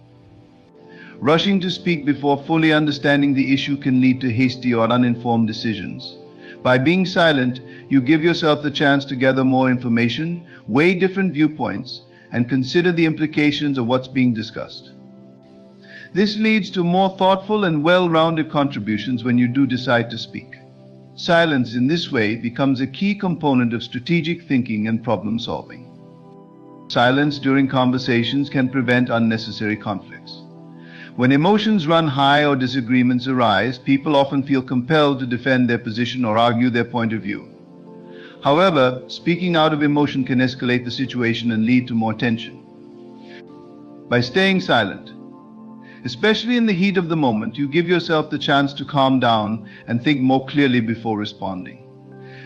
Rushing to speak before fully understanding the issue can lead to hasty or uninformed decisions. By being silent, you give yourself the chance to gather more information, weigh different viewpoints, and consider the implications of what's being discussed. This leads to more thoughtful and well-rounded contributions when you do decide to speak. Silence in this way becomes a key component of strategic thinking and problem solving. Silence during conversations can prevent unnecessary conflicts. When emotions run high or disagreements arise, people often feel compelled to defend their position or argue their point of view. However, speaking out of emotion can escalate the situation and lead to more tension. By staying silent, especially in the heat of the moment, you give yourself the chance to calm down and think more clearly before responding.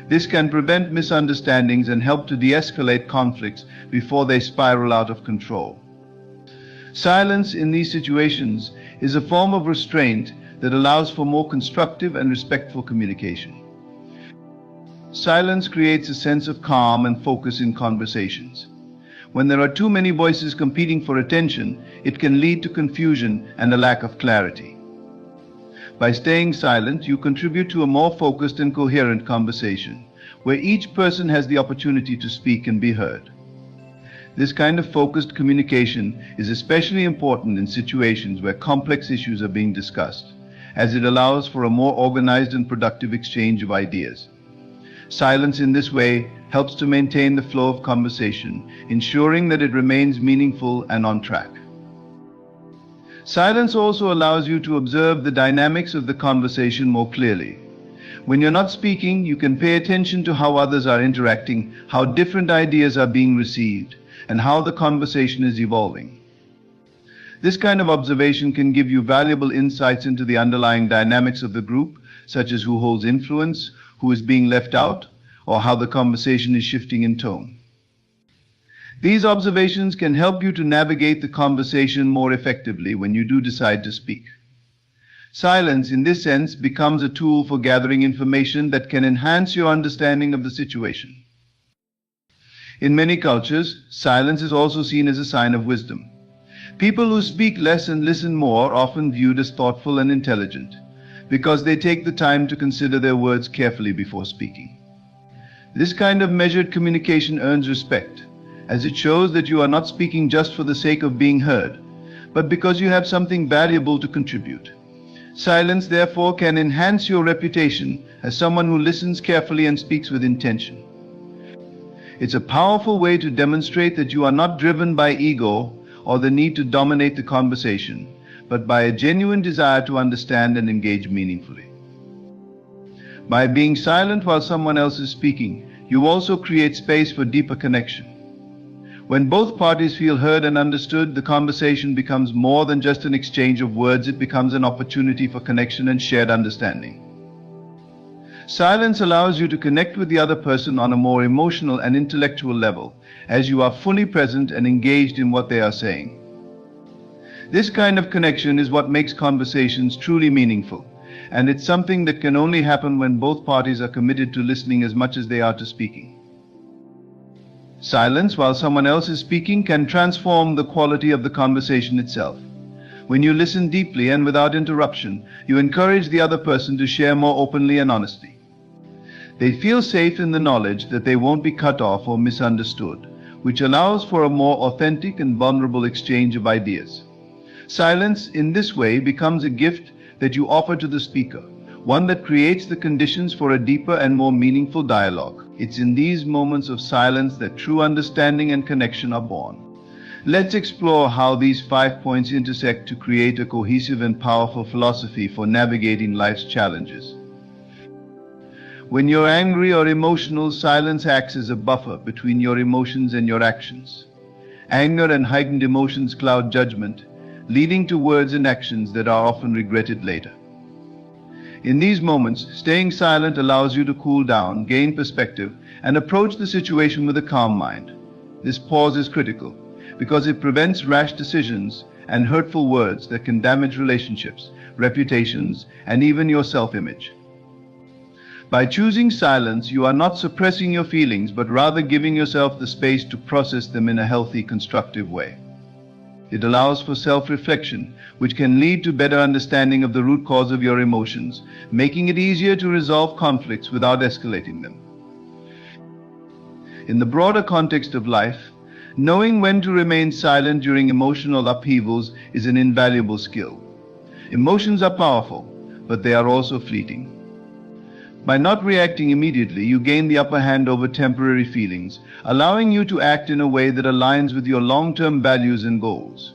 This can prevent misunderstandings and help to de-escalate conflicts before they spiral out of control. Silence in these situations is a form of restraint that allows for more constructive and respectful communication. Silence creates a sense of calm and focus in conversations. When there are too many voices competing for attention, it can lead to confusion and a lack of clarity. By staying silent, you contribute to a more focused and coherent conversation, where each person has the opportunity to speak and be heard. This kind of focused communication is especially important in situations where complex issues are being discussed, as it allows for a more organized and productive exchange of ideas. Silence in this way helps to maintain the flow of conversation, ensuring that it remains meaningful and on track. Silence also allows you to observe the dynamics of the conversation more clearly. When you're not speaking, you can pay attention to how others are interacting, how different ideas are being received, and how the conversation is evolving. This kind of observation can give you valuable insights into the underlying dynamics of the group, such as who holds influence, who is being left out, or how the conversation is shifting in tone. These observations can help you to navigate the conversation more effectively when you do decide to speak. Silence, in this sense, becomes a tool for gathering information that can enhance your understanding of the situation. In many cultures, silence is also seen as a sign of wisdom. People who speak less and listen more are often viewed as thoughtful and intelligent, because they take the time to consider their words carefully before speaking. This kind of measured communication earns respect, as it shows that you are not speaking just for the sake of being heard, but because you have something valuable to contribute. Silence, therefore, can enhance your reputation as someone who listens carefully and speaks with intention. It's a powerful way to demonstrate that you are not driven by ego or the need to dominate the conversation, but by a genuine desire to understand and engage meaningfully. By being silent while someone else is speaking, you also create space for deeper connection. When both parties feel heard and understood, the conversation becomes more than just an exchange of words. It becomes an opportunity for connection and shared understanding. Silence allows you to connect with the other person on a more emotional and intellectual level, as you are fully present and engaged in what they are saying. This kind of connection is what makes conversations truly meaningful, and it's something that can only happen when both parties are committed to listening as much as they are to speaking. Silence while someone else is speaking can transform the quality of the conversation itself. When you listen deeply and without interruption, you encourage the other person to share more openly and honestly. They feel safe in the knowledge that they won't be cut off or misunderstood, which allows for a more authentic and vulnerable exchange of ideas. Silence in this way becomes a gift that you offer to the speaker, one that creates the conditions for a deeper and more meaningful dialogue. It's in these moments of silence that true understanding and connection are born. Let's explore how these 5 points intersect to create a cohesive and powerful philosophy for navigating life's challenges. When you're angry or emotional, silence acts as a buffer between your emotions and your actions. Anger and heightened emotions cloud judgment, leading to words and actions that are often regretted later. In these moments, staying silent allows you to cool down, gain perspective, and approach the situation with a calm mind. This pause is critical because it prevents rash decisions and hurtful words that can damage relationships, reputations, and even your self-image. By choosing silence, you are not suppressing your feelings, but rather giving yourself the space to process them in a healthy, constructive way. It allows for self-reflection, which can lead to better understanding of the root cause of your emotions, making it easier to resolve conflicts without escalating them. In the broader context of life, knowing when to remain silent during emotional upheavals is an invaluable skill. Emotions are powerful, but they are also fleeting. By not reacting immediately, you gain the upper hand over temporary feelings, allowing you to act in a way that aligns with your long-term values and goals.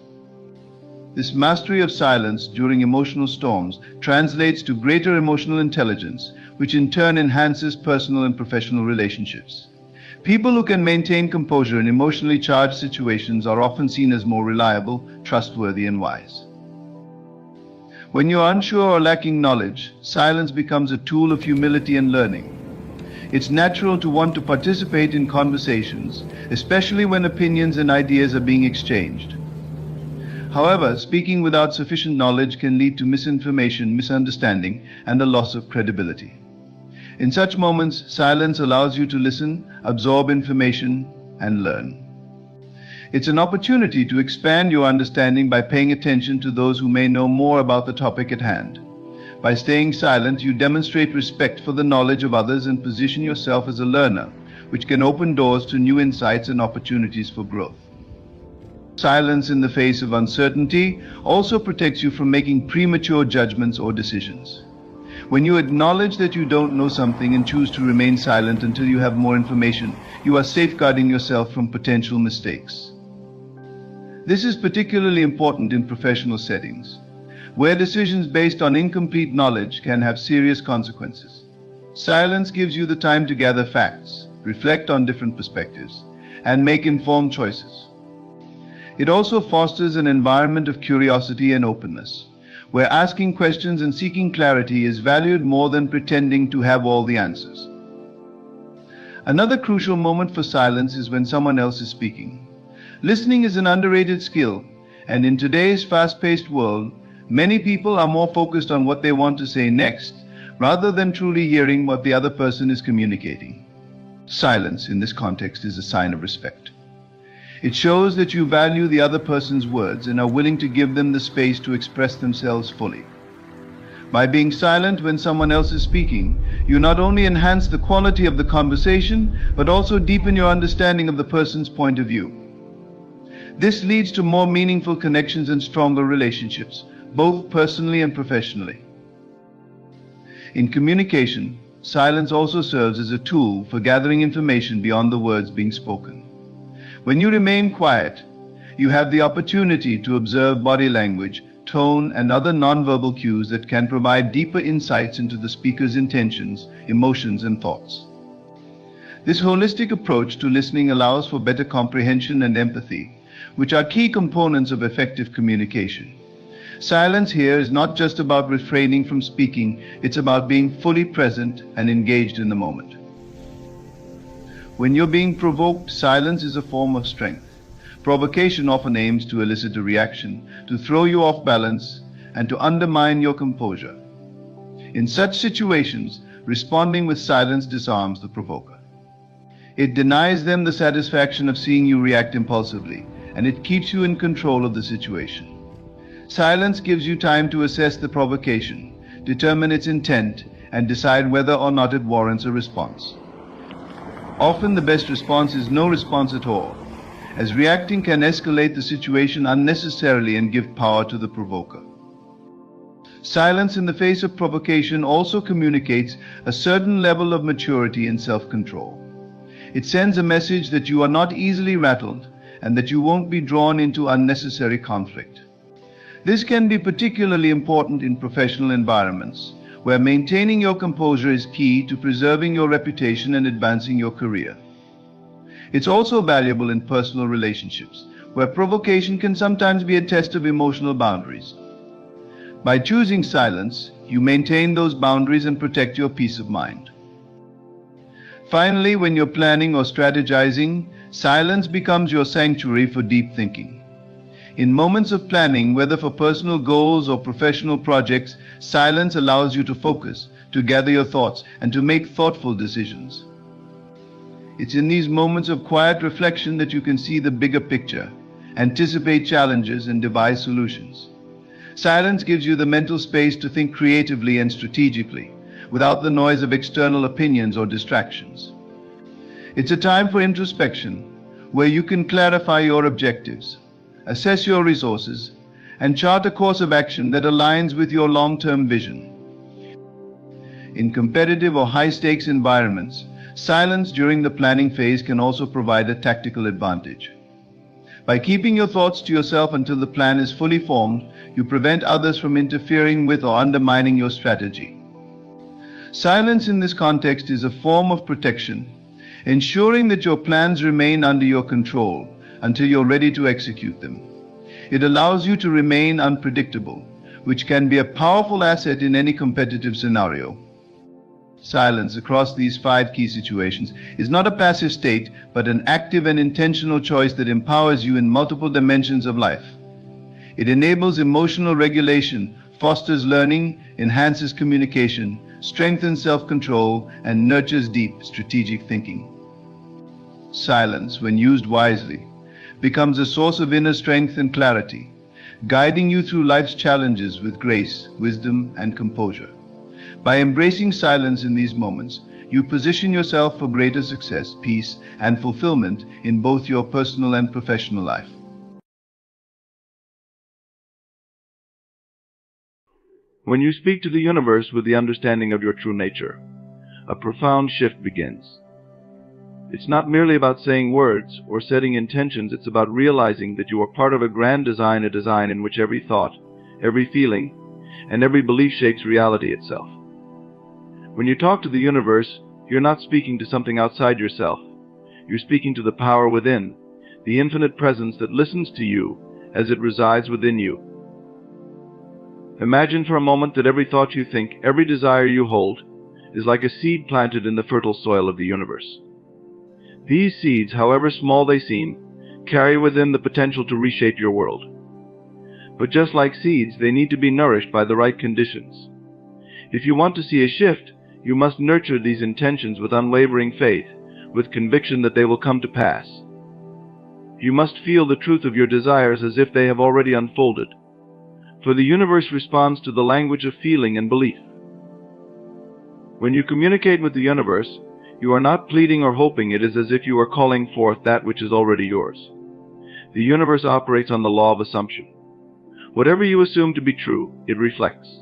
This mastery of silence during emotional storms translates to greater emotional intelligence, which in turn enhances personal and professional relationships. People who can maintain composure in emotionally charged situations are often seen as more reliable, trustworthy, and wise. When you are unsure or lacking knowledge, silence becomes a tool of humility and learning. It's natural to want to participate in conversations, especially when opinions and ideas are being exchanged. However, speaking without sufficient knowledge can lead to misinformation, misunderstanding, and the loss of credibility. In such moments, silence allows you to listen, absorb information, and learn. It's an opportunity to expand your understanding by paying attention to those who may know more about the topic at hand. By staying silent, you demonstrate respect for the knowledge of others and position yourself as a learner, which can open doors to new insights and opportunities for growth. Silence in the face of uncertainty also protects you from making premature judgments or decisions. When you acknowledge that you don't know something and choose to remain silent until you have more information, you are safeguarding yourself from potential mistakes. This is particularly important in professional settings, where decisions based on incomplete knowledge can have serious consequences. Silence gives you the time to gather facts, reflect on different perspectives, and make informed choices. It also fosters an environment of curiosity and openness, where asking questions and seeking clarity is valued more than pretending to have all the answers. Another crucial moment for silence is when someone else is speaking. Listening is an underrated skill, and in today's fast-paced world, many people are more focused on what they want to say next, rather than truly hearing what the other person is communicating. Silence in this context is a sign of respect. It shows that you value the other person's words and are willing to give them the space to express themselves fully. By being silent when someone else is speaking, you not only enhance the quality of the conversation, but also deepen your understanding of the person's point of view. This leads to more meaningful connections and stronger relationships, both personally and professionally. In communication, silence also serves as a tool for gathering information beyond the words being spoken. When you remain quiet, you have the opportunity to observe body language, tone, and other nonverbal cues that can provide deeper insights into the speaker's intentions, emotions, and thoughts. This holistic approach to listening allows for better comprehension and empathy, which are key components of effective communication. Silence here is not just about refraining from speaking, it's about being fully present and engaged in the moment. When you're being provoked, silence is a form of strength. Provocation often aims to elicit a reaction, to throw you off balance, and to undermine your composure. In such situations, responding with silence disarms the provoker. It denies them the satisfaction of seeing you react impulsively, and it keeps you in control of the situation. Silence gives you time to assess the provocation, determine its intent, and decide whether or not it warrants a response. Often the best response is no response at all, as reacting can escalate the situation unnecessarily and give power to the provoker. Silence in the face of provocation also communicates a certain level of maturity and self-control. It sends a message that you are not easily rattled and that you won't be drawn into unnecessary conflict. This can be particularly important in professional environments, where maintaining your composure is key to preserving your reputation and advancing your career. It's also valuable in personal relationships, where provocation can sometimes be a test of emotional boundaries. By choosing silence, you maintain those boundaries and protect your peace of mind. Finally, when you're planning or strategizing, silence becomes your sanctuary for deep thinking. In moments of planning, whether for personal goals or professional projects, silence allows you to focus, to gather your thoughts, and to make thoughtful decisions. It's in these moments of quiet reflection that you can see the bigger picture, anticipate challenges, and devise solutions. Silence gives you the mental space to think creatively and strategically, without the noise of external opinions or distractions. It's a time for introspection, where you can clarify your objectives, assess your resources, and chart a course of action that aligns with your long-term vision. In competitive or high-stakes environments, silence during the planning phase can also provide a tactical advantage. By keeping your thoughts to yourself until the plan is fully formed, you prevent others from interfering with or undermining your strategy. Silence in this context is a form of protection, ensuring that your plans remain under your control until you're ready to execute them. It allows you to remain unpredictable, which can be a powerful asset in any competitive scenario. Silence across these 5 key situations is not a passive state, but an active and intentional choice that empowers you in multiple dimensions of life. It enables emotional regulation, fosters learning, enhances communication, strengthens self-control, and nurtures deep strategic thinking. Silence, when used wisely, becomes a source of inner strength and clarity, guiding you through life's challenges with grace, wisdom, and composure. By embracing silence in these moments, you position yourself for greater success, peace, and fulfillment in both your personal and professional life. When you speak to the universe with the understanding of your true nature, a profound shift begins. It's not merely about saying words or setting intentions, it's about realizing that you are part of a grand design, a design in which every thought, every feeling, and every belief shapes reality itself. When you talk to the universe, you're not speaking to something outside yourself. You're speaking to the power within, the infinite presence that listens to you as it resides within you. Imagine for a moment that every thought you think, every desire you hold, is like a seed planted in the fertile soil of the universe. These seeds, however small they seem, carry within the potential to reshape your world. But just like seeds, they need to be nourished by the right conditions. If you want to see a shift, you must nurture these intentions with unwavering faith, with conviction that they will come to pass. You must feel the truth of your desires as if they have already unfolded, for the universe responds to the language of feeling and belief. When you communicate with the universe, you are not pleading or hoping. It is as if you are calling forth that which is already yours. The universe operates on the law of assumption. Whatever you assume to be true, it reflects.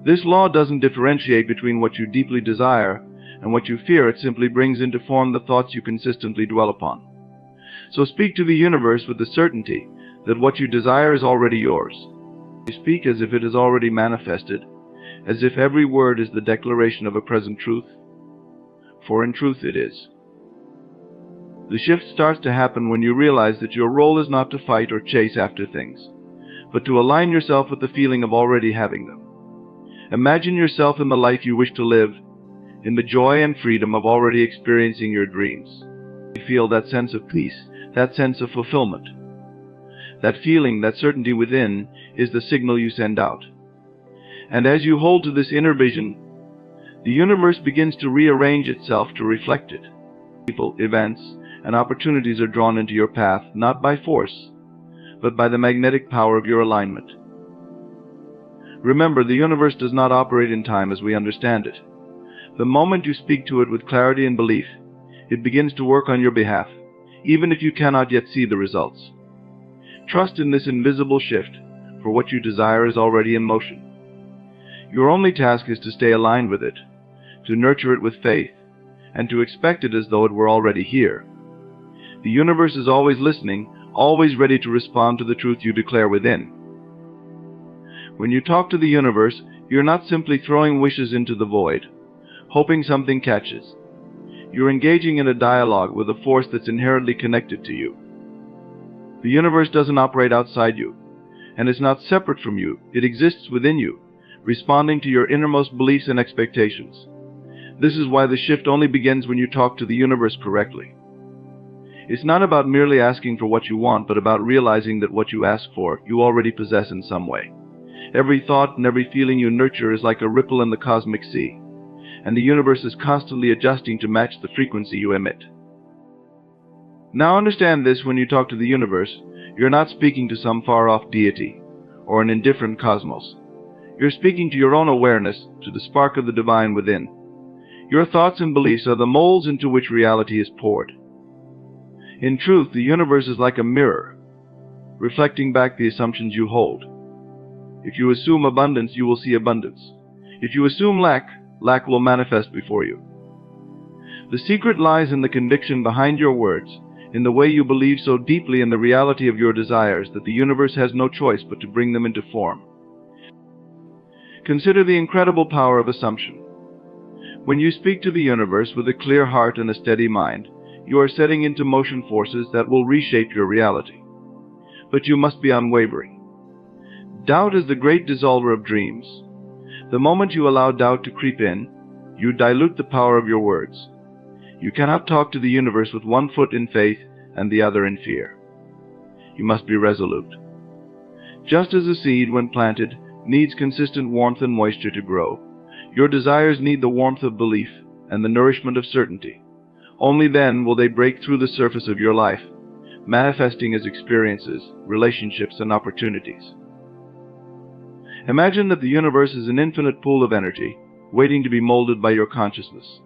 This law doesn't differentiate between what you deeply desire and what you fear. It simply brings into form the thoughts you consistently dwell upon. So speak to the universe with the certainty that what you desire is already yours. You speak as if it is already manifested, as if every word is the declaration of a present truth, for in truth it is. The shift starts to happen when you realize that your role is not to fight or chase after things, but to align yourself with the feeling of already having them. Imagine yourself in the life you wish to live, in the joy and freedom of already experiencing your dreams. You feel that sense of peace, that sense of fulfillment. That feeling, that certainty within, is the signal you send out. And as you hold to this inner vision, the universe begins to rearrange itself to reflect it. People, events, and opportunities are drawn into your path, not by force, but by the magnetic power of your alignment. Remember, the universe does not operate in time as we understand it. The moment you speak to it with clarity and belief, it begins to work on your behalf, even if you cannot yet see the results. Trust in this invisible shift, for what you desire is already in motion. Your only task is to stay aligned with it, to nurture it with faith, and to expect it as though it were already here. The universe is always listening, always ready to respond to the truth you declare within. When you talk to the universe, you're not simply throwing wishes into the void, hoping something catches. You're engaging in a dialogue with a force that's inherently connected to you. The universe doesn't operate outside you, and is not separate from you. It exists within you, responding to your innermost beliefs and expectations. This is why the shift only begins when you talk to the universe correctly. It's not about merely asking for what you want, but about realizing that what you ask for, you already possess in some way. Every thought and every feeling you nurture is like a ripple in the cosmic sea, and the universe is constantly adjusting to match the frequency you emit. Now understand this: when you talk to the universe, you're not speaking to some far-off deity or an indifferent cosmos. You're speaking to your own awareness, to the spark of the divine within. Your thoughts and beliefs are the molds into which reality is poured. In truth, the universe is like a mirror, reflecting back the assumptions you hold. If you assume abundance, you will see abundance. If you assume lack, lack will manifest before you. The secret lies in the conviction behind your words, in the way you believe so deeply in the reality of your desires that the universe has no choice but to bring them into form. Consider the incredible power of assumption. When you speak to the universe with a clear heart and a steady mind, you are setting into motion forces that will reshape your reality. But you must be unwavering. Doubt is the great dissolver of dreams. The moment you allow doubt to creep in, you dilute the power of your words. You cannot talk to the universe with one foot in faith and the other in fear. You must be resolute. Just as a seed, when planted, needs consistent warmth and moisture to grow, your desires need the warmth of belief and the nourishment of certainty. Only then will they break through the surface of your life, manifesting as experiences, relationships, and opportunities. Imagine that the universe is an infinite pool of energy, waiting to be molded by your consciousness.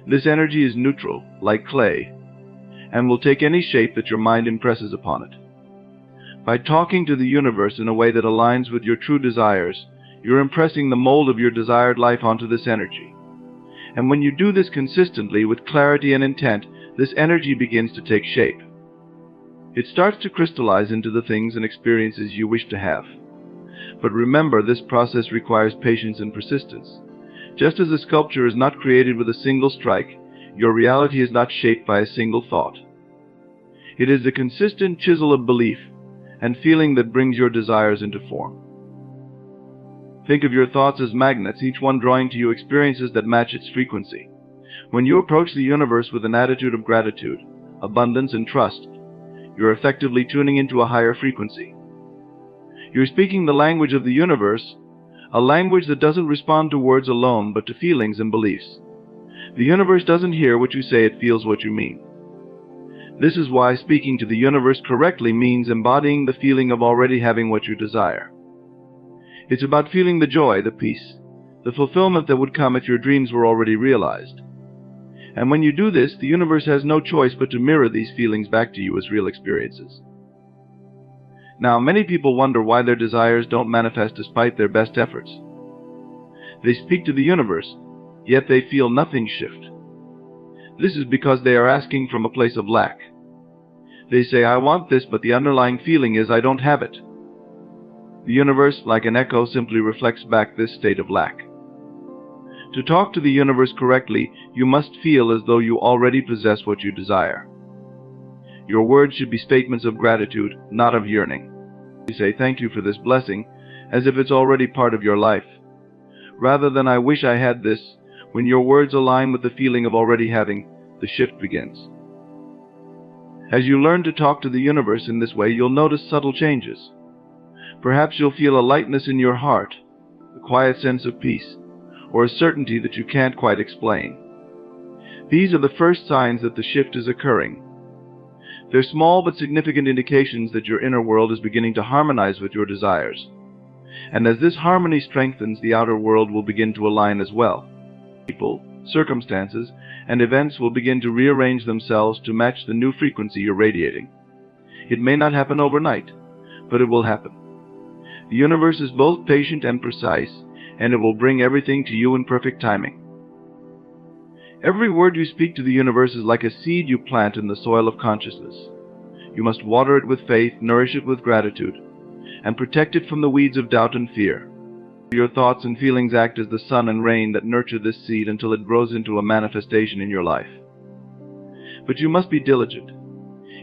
This energy is neutral, like clay, and will take any shape that your mind impresses upon it. By talking to the universe in a way that aligns with your true desires, you're impressing the mold of your desired life onto this energy. And when you do this consistently with clarity and intent, this energy begins to take shape. It starts to crystallize into the things and experiences you wish to have. But remember, this process requires patience and persistence. Just as a sculpture is not created with a single strike, your reality is not shaped by a single thought. It is the consistent chisel of belief and feeling that brings your desires into form. Think of your thoughts as magnets, each one drawing to you experiences that match its frequency. When you approach the universe with an attitude of gratitude, abundance, and trust, you're effectively tuning into a higher frequency. You're speaking the language of the universe, a language that doesn't respond to words alone, but to feelings and beliefs. The universe doesn't hear what you say, it feels what you mean. This is why speaking to the universe correctly means embodying the feeling of already having what you desire. It's about feeling the joy, the peace, the fulfillment that would come if your dreams were already realized. And when you do this, the universe has no choice but to mirror these feelings back to you as real experiences. Now, many people wonder why their desires don't manifest despite their best efforts. They speak to the universe, yet they feel nothing shift. This is because they are asking from a place of lack. They say, I want this, but the underlying feeling is I don't have it. The universe, like an echo, simply reflects back this state of lack. To talk to the universe correctly, you must feel as though you already possess what you desire. Your words should be statements of gratitude, not of yearning. You say, thank you for this blessing, as if it's already part of your life. Rather than I wish I had this, when your words align with the feeling of already having, the shift begins. As you learn to talk to the universe in this way, you'll notice subtle changes. Perhaps you'll feel a lightness in your heart, a quiet sense of peace, or a certainty that you can't quite explain. These are the first signs that the shift is occurring. They're small but significant indications that your inner world is beginning to harmonize with your desires. And as this harmony strengthens, the outer world will begin to align as well. People, circumstances, and events will begin to rearrange themselves to match the new frequency you're radiating. It may not happen overnight, but it will happen. The universe is both patient and precise, and it will bring everything to you in perfect timing. Every word you speak to the universe is like a seed you plant in the soil of consciousness. You must water it with faith, nourish it with gratitude, and protect it from the weeds of doubt and fear. Your thoughts and feelings act as the sun and rain that nurture this seed until it grows into a manifestation in your life. But you must be diligent.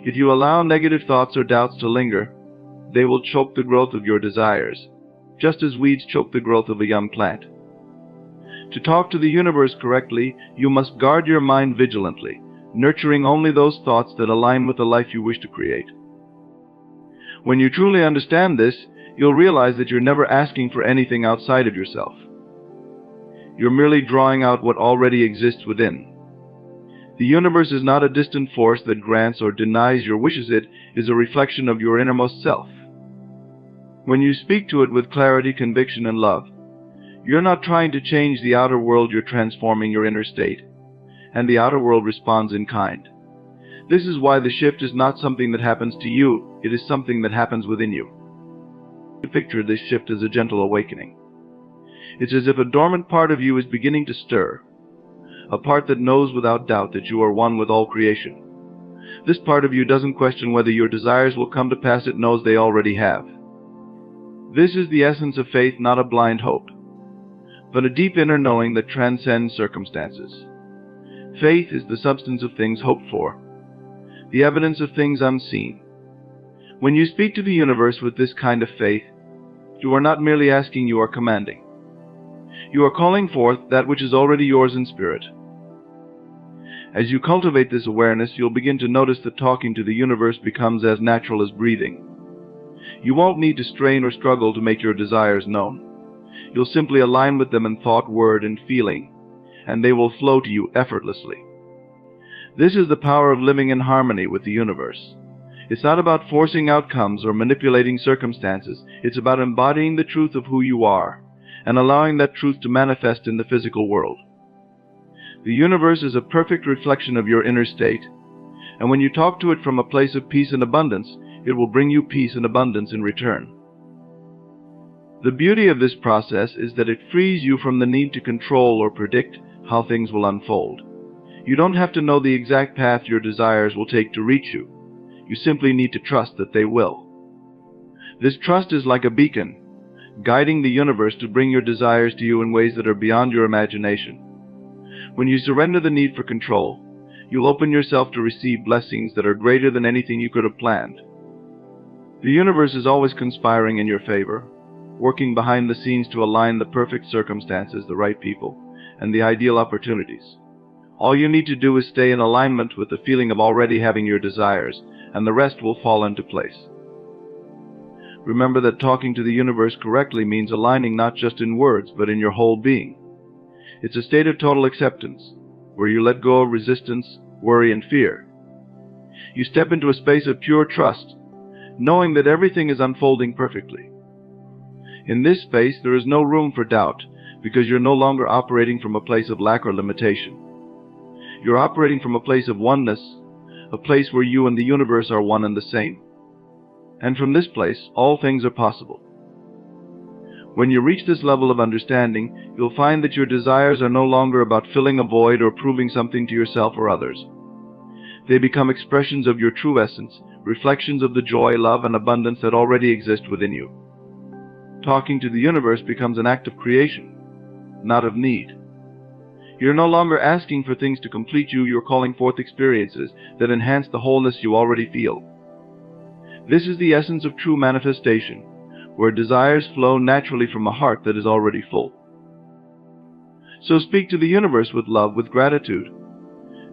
If you allow negative thoughts or doubts to linger, they will choke the growth of your desires, just as weeds choke the growth of a young plant. To talk to the universe correctly, you must guard your mind vigilantly, nurturing only those thoughts that align with the life you wish to create. When you truly understand this, you'll realize that you're never asking for anything outside of yourself. You're merely drawing out what already exists within. The universe is not a distant force that grants or denies your wishes. It is a reflection of your innermost self. When you speak to it with clarity, conviction, and love, you're not trying to change the outer world, you're transforming your inner state, and the outer world responds in kind. This is why the shift is not something that happens to you, it is something that happens within you. Picture this shift as a gentle awakening. It's as if a dormant part of you is beginning to stir, a part that knows without doubt that you are one with all creation, This part of you doesn't question whether your desires will come to pass, it knows they already have. This is the essence of faith, not a blind hope, but a deep inner knowing that transcends circumstances. Faith is the substance of things hoped for, the evidence of things unseen. When you speak to the universe with this kind of faith, you are not merely asking, you are commanding. You are calling forth that which is already yours in spirit. As you cultivate this awareness, you'll begin to notice that talking to the universe becomes as natural as breathing. You won't need to strain or struggle to make your desires known. You'll simply align with them in thought, word, and feeling, and they will flow to you effortlessly. This is the power of living in harmony with the universe. It's not about forcing outcomes or manipulating circumstances. It's about embodying the truth of who you are and allowing that truth to manifest in the physical world. The universe is a perfect reflection of your inner state, and when you talk to it from a place of peace and abundance, it will bring you peace and abundance in return. The beauty of this process is that it frees you from the need to control or predict how things will unfold. You don't have to know the exact path your desires will take to reach you. You simply need to trust that they will. This trust is like a beacon, guiding the universe to bring your desires to you in ways that are beyond your imagination. When you surrender the need for control, you'll open yourself to receive blessings that are greater than anything you could have planned. The universe is always conspiring in your favor, working behind the scenes to align the perfect circumstances, the right people, and the ideal opportunities. All you need to do is stay in alignment with the feeling of already having your desires, and the rest will fall into place. Remember that talking to the universe correctly means aligning not just in words, but in your whole being. It's a state of total acceptance, where you let go of resistance, worry, and fear. You step into a space of pure trust, knowing that everything is unfolding perfectly. In this space, there is no room for doubt, because you're no longer operating from a place of lack or limitation. You're operating from a place of oneness, a place where you and the universe are one and the same. And from this place, all things are possible. When you reach this level of understanding, you'll find that your desires are no longer about filling a void or proving something to yourself or others. They become expressions of your true essence, reflections of the joy, love, and abundance that already exist within you. Talking to the universe becomes an act of creation, not of need. You're no longer asking for things to complete you, you're calling forth experiences that enhance the wholeness you already feel. This is the essence of true manifestation, where desires flow naturally from a heart that is already full. So speak to the universe with love, with gratitude,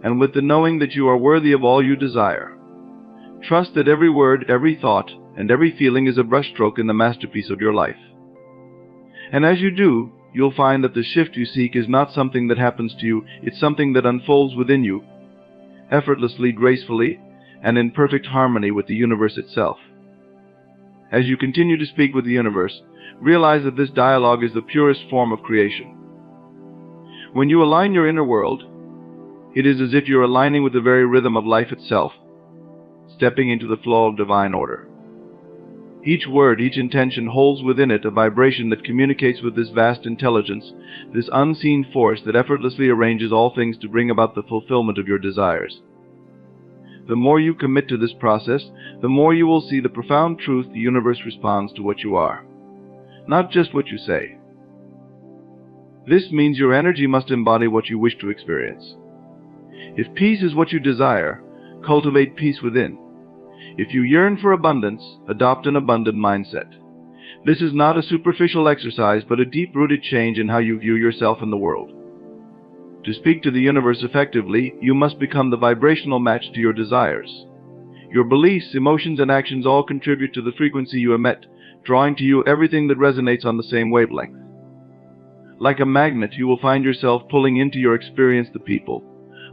and with the knowing that you are worthy of all you desire. Trust that every word, every thought, and every feeling is a brushstroke in the masterpiece of your life. And as you do, you'll find that the shift you seek is not something that happens to you, it's something that unfolds within you, effortlessly, gracefully, and in perfect harmony with the universe itself. As you continue to speak with the universe, realize that this dialogue is the purest form of creation. When you align your inner world, it is as if you're aligning with the very rhythm of life itself, stepping into the flow of divine order. Each word, each intention holds within it a vibration that communicates with this vast intelligence, this unseen force that effortlessly arranges all things to bring about the fulfillment of your desires. The more you commit to this process, the more you will see the profound truth the universe responds to what you are, not just what you say. This means your energy must embody what you wish to experience. If peace is what you desire, cultivate peace within. If you yearn for abundance, adopt an abundant mindset. This is not a superficial exercise, but a deep-rooted change in how you view yourself and the world. To speak to the universe effectively, you must become the vibrational match to your desires. Your beliefs, emotions, and actions all contribute to the frequency you emit, drawing to you everything that resonates on the same wavelength. Like a magnet, you will find yourself pulling into your experience the people,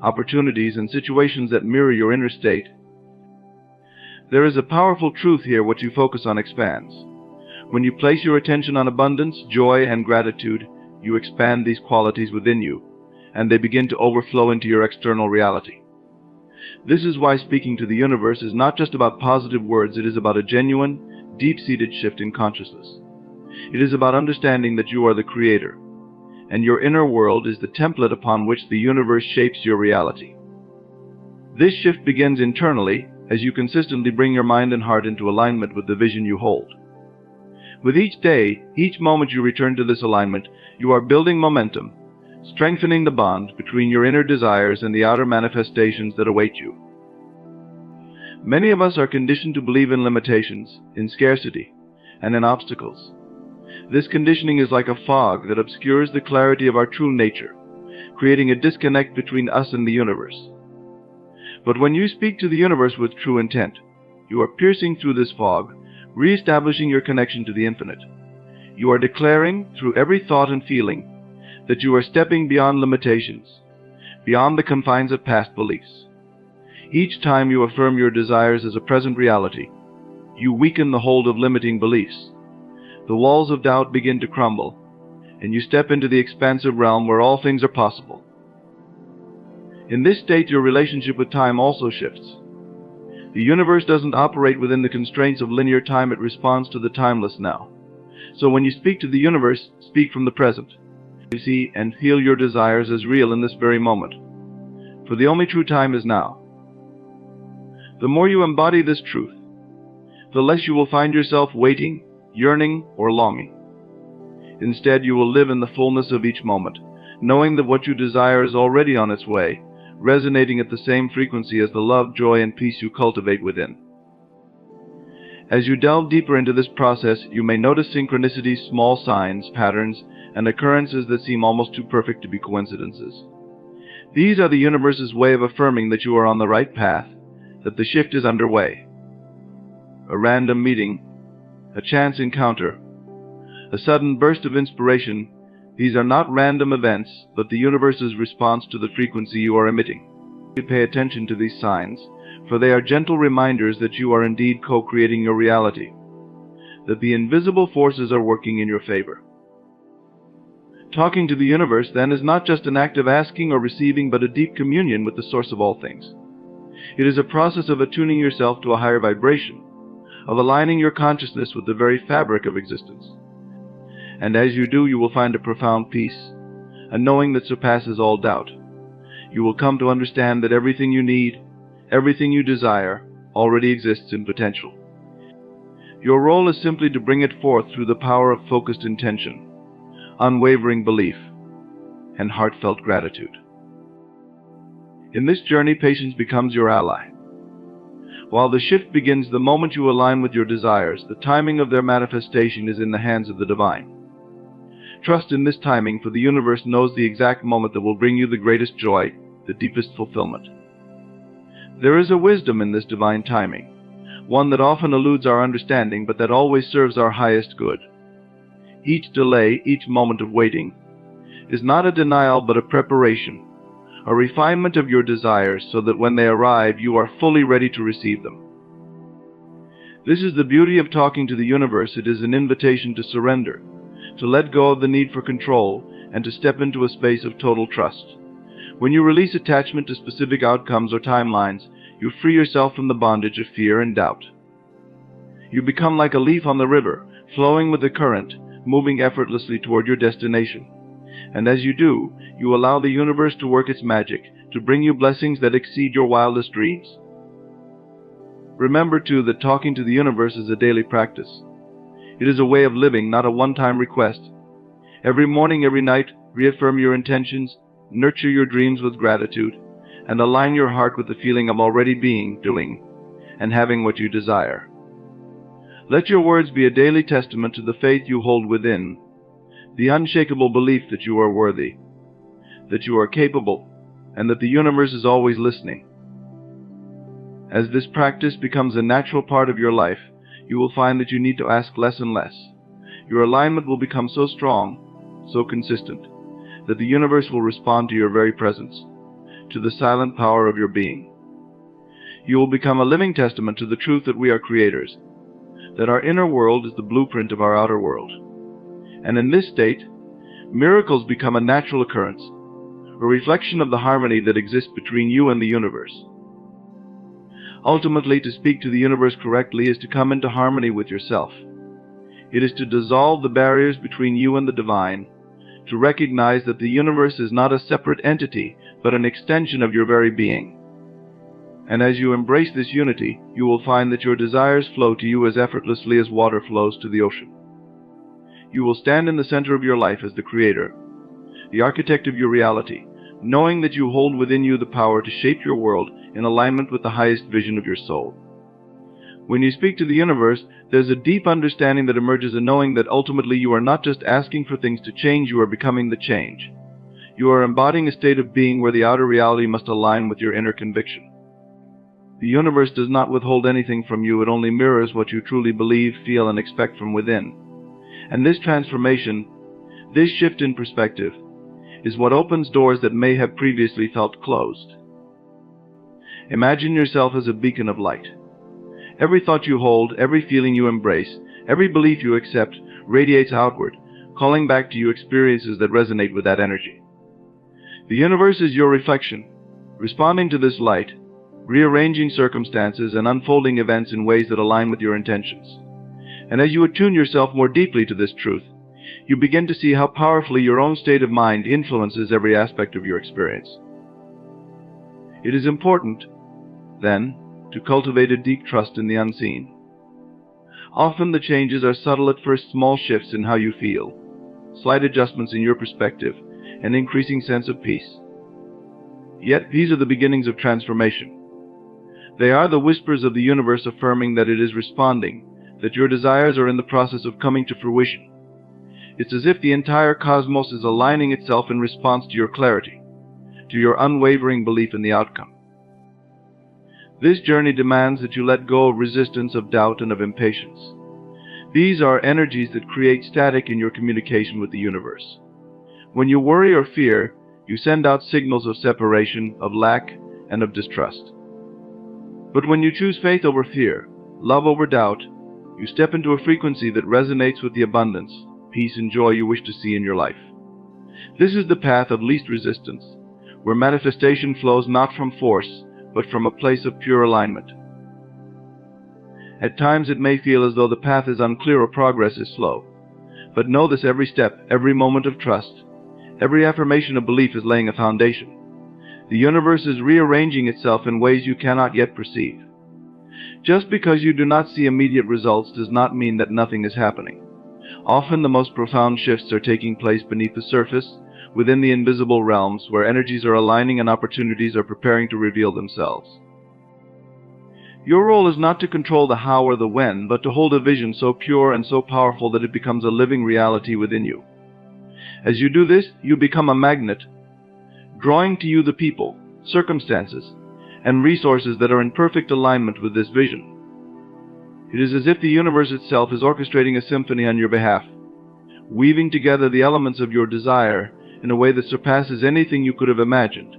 opportunities, and situations that mirror your inner state. There is a powerful truth here: what you focus on expands. When you place your attention on abundance, joy, and gratitude, you expand these qualities within you, and they begin to overflow into your external reality. This is why speaking to the universe is not just about positive words, it is about a genuine, deep-seated shift in consciousness. It is about understanding that you are the creator, and your inner world is the template upon which the universe shapes your reality. This shift begins internally as you consistently bring your mind and heart into alignment with the vision you hold. With each day, each moment you return to this alignment, you are building momentum, strengthening the bond between your inner desires and the outer manifestations that await you. Many of us are conditioned to believe in limitations, in scarcity, and in obstacles. This conditioning is like a fog that obscures the clarity of our true nature, creating a disconnect between us and the universe. But when you speak to the universe with true intent, you are piercing through this fog, re-establishing your connection to the infinite. You are declaring, through every thought and feeling, that you are stepping beyond limitations, beyond the confines of past beliefs. Each time you affirm your desires as a present reality, you weaken the hold of limiting beliefs. The walls of doubt begin to crumble, and you step into the expansive realm where all things are possible. In this state, your relationship with time also shifts. The universe doesn't operate within the constraints of linear time, it responds to the timeless now. So when you speak to the universe, speak from the present. You see and feel your desires as real in this very moment. For the only true time is now. The more you embody this truth, the less you will find yourself waiting, yearning, or longing. Instead, you will live in the fullness of each moment, knowing that what you desire is already on its way, resonating at the same frequency as the love, joy, and peace you cultivate within. As you delve deeper into this process, you may notice synchronicities, small signs, patterns, and occurrences that seem almost too perfect to be coincidences. These are the universe's way of affirming that you are on the right path, that the shift is underway. A random meeting, a chance encounter, a sudden burst of inspiration, these are not random events, but the universe's response to the frequency you are emitting. Pay attention to these signs, for they are gentle reminders that you are indeed co-creating your reality, that the invisible forces are working in your favor. Talking to the universe, then, is not just an act of asking or receiving, but a deep communion with the source of all things. It is a process of attuning yourself to a higher vibration, of aligning your consciousness with the very fabric of existence. And as you do, you will find a profound peace, a knowing that surpasses all doubt. You will come to understand that everything you need, everything you desire, already exists in potential. Your role is simply to bring it forth through the power of focused intention, unwavering belief, and heartfelt gratitude. In this journey, patience becomes your ally. While the shift begins the moment you align with your desires, the timing of their manifestation is in the hands of the divine. Trust in this timing, for the universe knows the exact moment that will bring you the greatest joy, the deepest fulfillment. There is a wisdom in this divine timing, one that often eludes our understanding, but that always serves our highest good. Each delay, each moment of waiting, is not a denial but a preparation, a refinement of your desires so that when they arrive, you are fully ready to receive them. This is the beauty of talking to the universe. It is an invitation to surrender, to let go of the need for control, and to step into a space of total trust. When you release attachment to specific outcomes or timelines, you free yourself from the bondage of fear and doubt. You become like a leaf on the river, flowing with the current, moving effortlessly toward your destination. And as you do, you allow the universe to work its magic, to bring you blessings that exceed your wildest dreams. Remember, too, that talking to the universe is a daily practice. It is a way of living, not a one-time request. Every morning, every night, reaffirm your intentions, nurture your dreams with gratitude, and align your heart with the feeling of already being, doing, and having what you desire. Let your words be a daily testament to the faith you hold within, the unshakable belief that you are worthy, that you are capable, and that the universe is always listening. As this practice becomes a natural part of your life, you will find that you need to ask less and less. Your alignment will become so strong, so consistent, that the universe will respond to your very presence, to the silent power of your being. You will become a living testament to the truth that we are creators, that our inner world is the blueprint of our outer world. And in this state, miracles become a natural occurrence, a reflection of the harmony that exists between you and the universe. Ultimately, to speak to the universe correctly is to come into harmony with yourself. It is to dissolve the barriers between you and the divine, to recognize that the universe is not a separate entity, but an extension of your very being. And as you embrace this unity, you will find that your desires flow to you as effortlessly as water flows to the ocean. You will stand in the center of your life as the creator, the architect of your reality, knowing that you hold within you the power to shape your world in alignment with the highest vision of your soul. When you speak to the universe, there's a deep understanding that emerges, a knowing that ultimately you are not just asking for things to change, you are becoming the change. You are embodying a state of being where the outer reality must align with your inner conviction. The universe does not withhold anything from you, it only mirrors what you truly believe, feel, and expect from within. And this transformation, this shift in perspective, is what opens doors that may have previously felt closed. Imagine yourself as a beacon of light. Every thought you hold, every feeling you embrace, every belief you accept radiates outward, calling back to you experiences that resonate with that energy. The universe is your reflection, responding to this light, rearranging circumstances and unfolding events in ways that align with your intentions. And as you attune yourself more deeply to this truth, you begin to see how powerfully your own state of mind influences every aspect of your experience. It is important, then, to cultivate a deep trust in the unseen. Often the changes are subtle at first, small shifts in how you feel, slight adjustments in your perspective, an increasing sense of peace. Yet these are the beginnings of transformation. They are the whispers of the universe affirming that it is responding, that your desires are in the process of coming to fruition. It's as if the entire cosmos is aligning itself in response to your clarity, to your unwavering belief in the outcome. This journey demands that you let go of resistance, of doubt, and of impatience. These are energies that create static in your communication with the universe. When you worry or fear, you send out signals of separation, of lack, and of distrust. But when you choose faith over fear, love over doubt, you step into a frequency that resonates with the abundance, peace, and joy you wish to see in your life. This is the path of least resistance, where manifestation flows not from force, but from a place of pure alignment. At times it may feel as though the path is unclear or progress is slow, but know this: every step, every moment of trust, every affirmation of belief is laying a foundation. The universe is rearranging itself in ways you cannot yet perceive. Just because you do not see immediate results does not mean that nothing is happening. Often the most profound shifts are taking place beneath the surface, within the invisible realms, where energies are aligning and opportunities are preparing to reveal themselves. Your role is not to control the how or the when, but to hold a vision so pure and so powerful that it becomes a living reality within you. As you do this, you become a magnet, drawing to you the people, circumstances, and resources that are in perfect alignment with this vision. It is as if the universe itself is orchestrating a symphony on your behalf, weaving together the elements of your desire in a way that surpasses anything you could have imagined.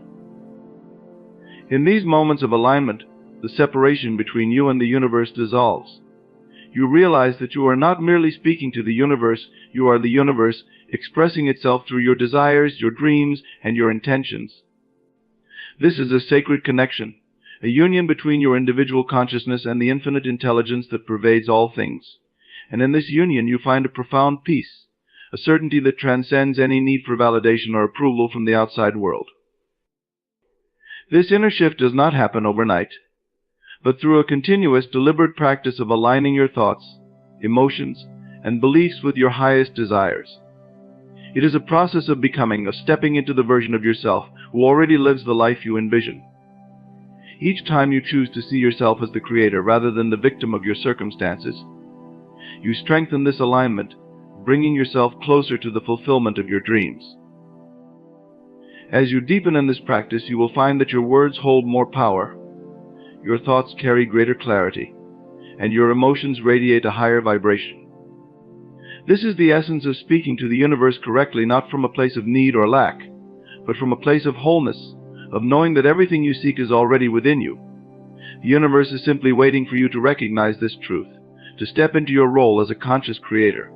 In these moments of alignment, the separation between you and the universe dissolves. You realize that you are not merely speaking to the universe, you are the universe expressing itself through your desires, your dreams, and your intentions. This is a sacred connection, a union between your individual consciousness and the infinite intelligence that pervades all things. And in this union you find a profound peace, a certainty that transcends any need for validation or approval from the outside world. This inner shift does not happen overnight, but through a continuous, deliberate practice of aligning your thoughts, emotions, and beliefs with your highest desires. It is a process of becoming, of stepping into the version of yourself who already lives the life you envision. Each time you choose to see yourself as the creator rather than the victim of your circumstances, you strengthen this alignment, bringing yourself closer to the fulfillment of your dreams. As you deepen in this practice, you will find that your words hold more power, your thoughts carry greater clarity, and your emotions radiate a higher vibration. This is the essence of speaking to the universe correctly, not from a place of need or lack, but from a place of wholeness, of knowing that everything you seek is already within you. The universe is simply waiting for you to recognize this truth, to step into your role as a conscious creator.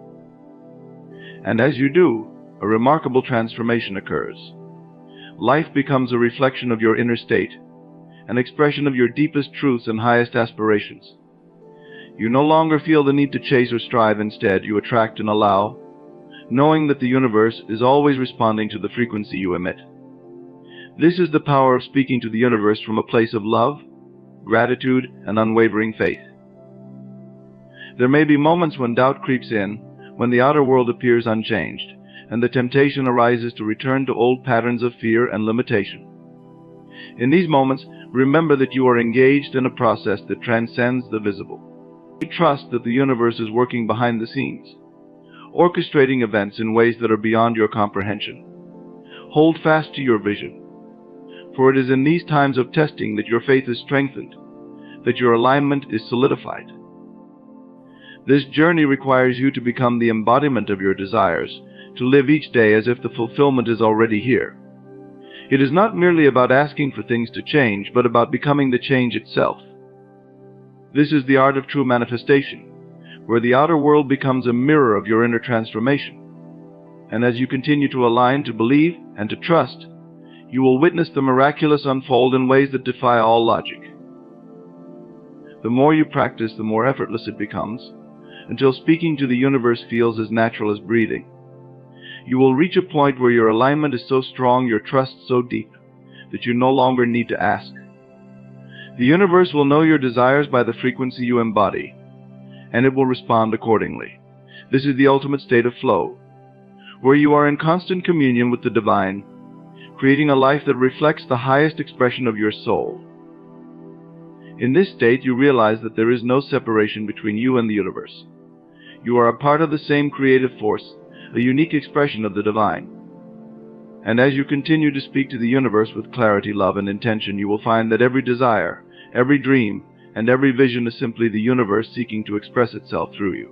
And as you do, a remarkable transformation occurs. Life becomes a reflection of your inner state, an expression of your deepest truths and highest aspirations. You no longer feel the need to chase or strive. Instead, you attract and allow, knowing that the universe is always responding to the frequency you emit. This is the power of speaking to the universe from a place of love, gratitude, and unwavering faith. There may be moments when doubt creeps in, when the outer world appears unchanged, and the temptation arises to return to old patterns of fear and limitation. In these moments, remember that you are engaged in a process that transcends the visible. You trust that the universe is working behind the scenes, orchestrating events in ways that are beyond your comprehension. Hold fast to your vision, for it is in these times of testing that your faith is strengthened, that your alignment is solidified. This journey requires you to become the embodiment of your desires, to live each day as if the fulfillment is already here. It is not merely about asking for things to change, but about becoming the change itself. This is the art of true manifestation, where the outer world becomes a mirror of your inner transformation. And as you continue to align, to believe, and to trust, you will witness the miraculous unfold in ways that defy all logic. The more you practice, the more effortless it becomes, until speaking to the universe feels as natural as breathing. You will reach a point where your alignment is so strong, your trust so deep, that you no longer need to ask. The universe will know your desires by the frequency you embody, and it will respond accordingly. This is the ultimate state of flow, where you are in constant communion with the divine, creating a life that reflects the highest expression of your soul. In this state, you realize that there is no separation between you and the universe. You are a part of the same creative force, a unique expression of the divine. And as you continue to speak to the universe with clarity, love, and intention, you will find that every desire, every dream, and every vision is simply the universe seeking to express itself through you.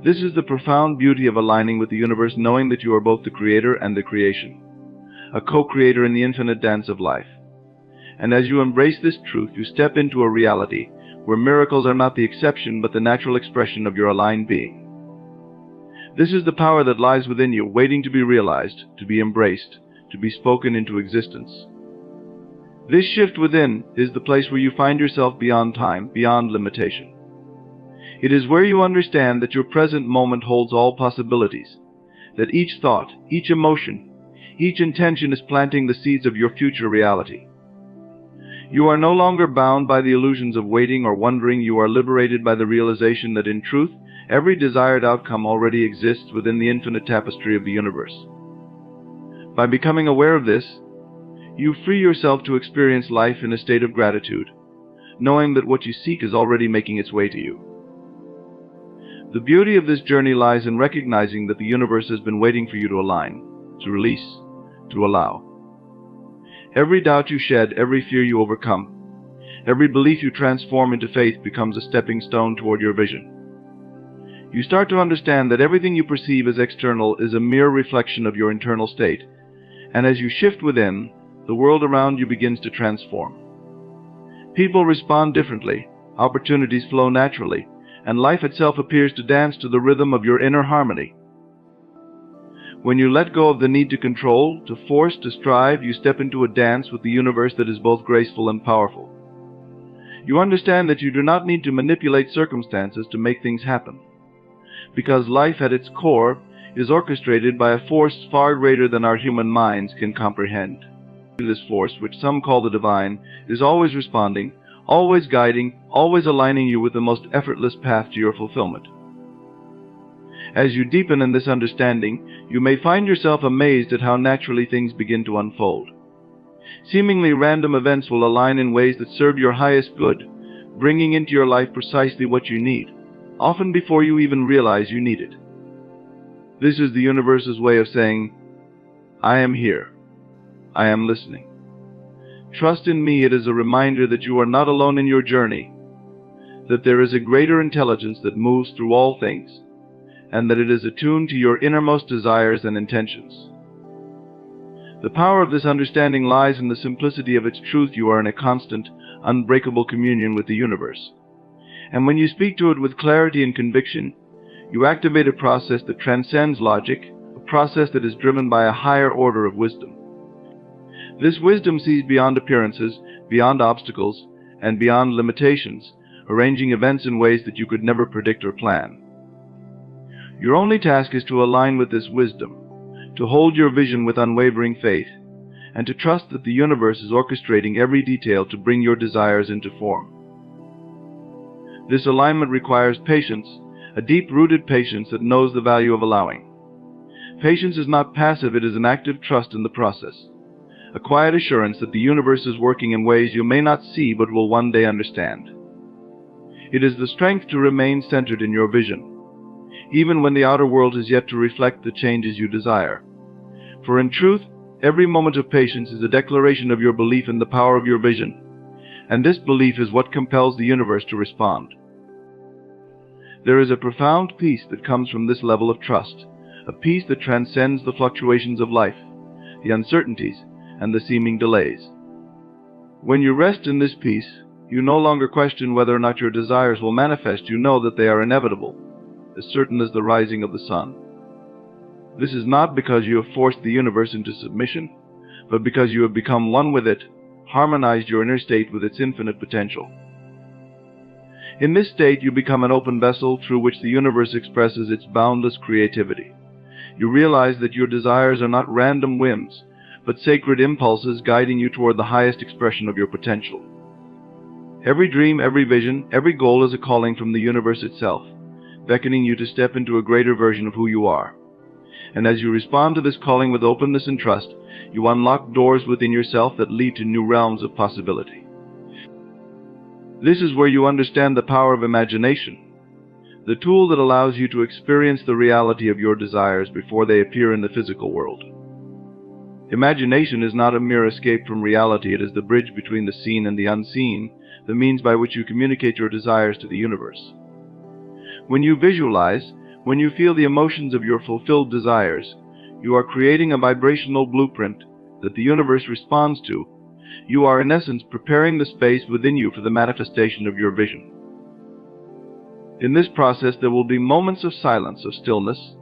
This is the profound beauty of aligning with the universe, knowing that you are both the creator and the creation, a co-creator in the infinite dance of life. And as you embrace this truth, you step into a reality where miracles are not the exception but the natural expression of your aligned being. This is the power that lies within you, waiting to be realized, to be embraced, to be spoken into existence. This shift within is the place where you find yourself beyond time, beyond limitation. It is where you understand that your present moment holds all possibilities, that each thought, each emotion, each intention is planting the seeds of your future reality. You are no longer bound by the illusions of waiting or wondering. You are liberated by the realization that in truth, every desired outcome already exists within the infinite tapestry of the universe. By becoming aware of this, you free yourself to experience life in a state of gratitude, knowing that what you seek is already making its way to you. The beauty of this journey lies in recognizing that the universe has been waiting for you to align, to release, to allow. Every doubt you shed, every fear you overcome, every belief you transform into faith becomes a stepping stone toward your vision. You start to understand that everything you perceive as external is a mere reflection of your internal state, and as you shift within, the world around you begins to transform. People respond differently, opportunities flow naturally, and life itself appears to dance to the rhythm of your inner harmony. When you let go of the need to control, to force, to strive, you step into a dance with the universe that is both graceful and powerful. You understand that you do not need to manipulate circumstances to make things happen, because life at its core is orchestrated by a force far greater than our human minds can comprehend. This force, which some call the divine, is always responding, always guiding, always aligning you with the most effortless path to your fulfillment. As you deepen in this understanding, you may find yourself amazed at how naturally things begin to unfold. Seemingly random events will align in ways that serve your highest good, bringing into your life precisely what you need, often before you even realize you need it. This is the universe's way of saying, I am here. I am listening. Trust in me. It is a reminder that you are not alone in your journey, that there is a greater intelligence that moves through all things, and that it is attuned to your innermost desires and intentions. The power of this understanding lies in the simplicity of its truth. You are in a constant, unbreakable communion with the universe. And when you speak to it with clarity and conviction, you activate a process that transcends logic, a process that is driven by a higher order of wisdom. This wisdom sees beyond appearances, beyond obstacles, and beyond limitations, arranging events in ways that you could never predict or plan. Your only task is to align with this wisdom, to hold your vision with unwavering faith, and to trust that the universe is orchestrating every detail to bring your desires into form. This alignment requires patience, a deep-rooted patience that knows the value of allowing. Patience is not passive, it is an active trust in the process, a quiet assurance that the universe is working in ways you may not see but will one day understand. It is the strength to remain centered in your vision, even when the outer world is yet to reflect the changes you desire. For in truth, every moment of patience is a declaration of your belief in the power of your vision, and this belief is what compels the universe to respond. There is a profound peace that comes from this level of trust, a peace that transcends the fluctuations of life, the uncertainties, and the seeming delays. When you rest in this peace, you no longer question whether or not your desires will manifest. You know that they are inevitable, as certain as the rising of the sun. This is not because you have forced the universe into submission, but because you have become one with it, harmonized your inner state with its infinite potential. In this state, you become an open vessel through which the universe expresses its boundless creativity. You realize that your desires are not random whims, but sacred impulses guiding you toward the highest expression of your potential. Every dream, every vision, every goal is a calling from the universe itself, beckoning you to step into a greater version of who you are. And as you respond to this calling with openness and trust, you unlock doors within yourself that lead to new realms of possibility. This is where you understand the power of imagination, the tool that allows you to experience the reality of your desires before they appear in the physical world. Imagination is not a mere escape from reality, it is the bridge between the seen and the unseen, the means by which you communicate your desires to the universe. When you visualize, when you feel the emotions of your fulfilled desires, you are creating a vibrational blueprint that the universe responds to. You are in essence preparing the space within you for the manifestation of your vision. In this process there will be moments of silence, of stillness,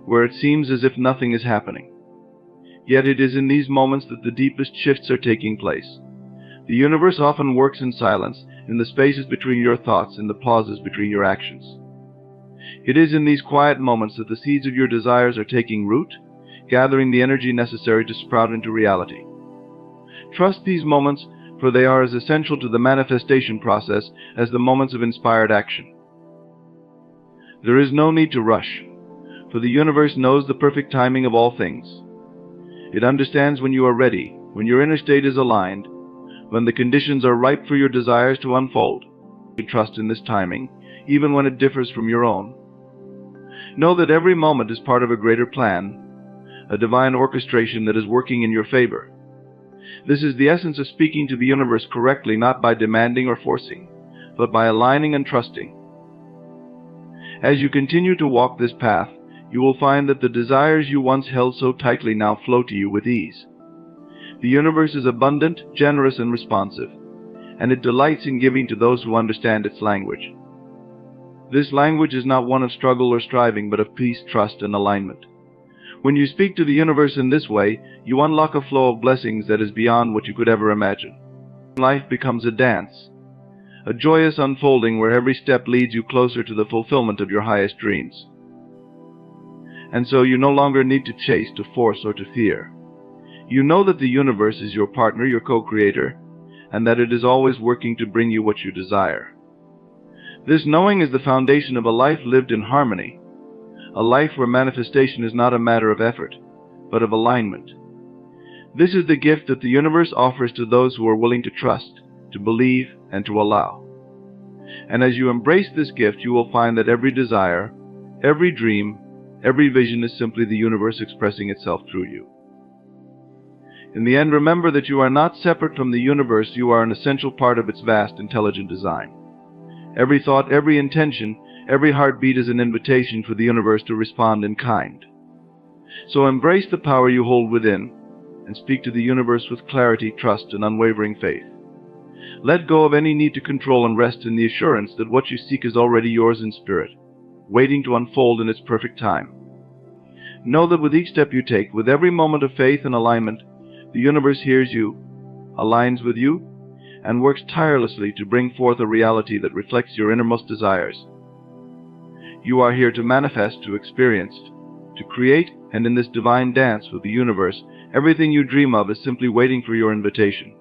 where it seems as if nothing is happening. Yet it is in these moments that the deepest shifts are taking place. The universe often works in silence, in the spaces between your thoughts, in the pauses between your actions. It is in these quiet moments that the seeds of your desires are taking root, gathering the energy necessary to sprout into reality. Trust these moments, for they are as essential to the manifestation process as the moments of inspired action. There is no need to rush, for the universe knows the perfect timing of all things. It understands when you are ready, when your inner state is aligned, when the conditions are ripe for your desires to unfold. You trust in this timing, even when it differs from your own. Know that every moment is part of a greater plan, a divine orchestration that is working in your favor. This is the essence of speaking to the universe correctly, not by demanding or forcing, but by aligning and trusting. As you continue to walk this path, you will find that the desires you once held so tightly now flow to you with ease. The universe is abundant, generous, and responsive, and it delights in giving to those who understand its language. This language is not one of struggle or striving, but of peace, trust, and alignment. When you speak to the universe in this way, you unlock a flow of blessings that is beyond what you could ever imagine. Life becomes a dance, a joyous unfolding where every step leads you closer to the fulfillment of your highest dreams. And so you no longer need to chase, to force, or to fear. You know that the universe is your partner, your co-creator, and that it is always working to bring you what you desire. This knowing is the foundation of a life lived in harmony, a life where manifestation is not a matter of effort, but of alignment. This is the gift that the universe offers to those who are willing to trust, to believe, and to allow. And as you embrace this gift, you will find that every desire, every dream, every vision is simply the universe expressing itself through you. In the end, remember that you are not separate from the universe, you are an essential part of its vast, intelligent design. Every thought, every intention, every heartbeat is an invitation for the universe to respond in kind. So embrace the power you hold within, and speak to the universe with clarity, trust, and unwavering faith. Let go of any need to control and rest in the assurance that what you seek is already yours in spirit, waiting to unfold in its perfect time. Know that with each step you take, with every moment of faith and alignment, the universe hears you, aligns with you, and works tirelessly to bring forth a reality that reflects your innermost desires. You are here to manifest, to experience, to create, and in this divine dance with the universe, everything you dream of is simply waiting for your invitation.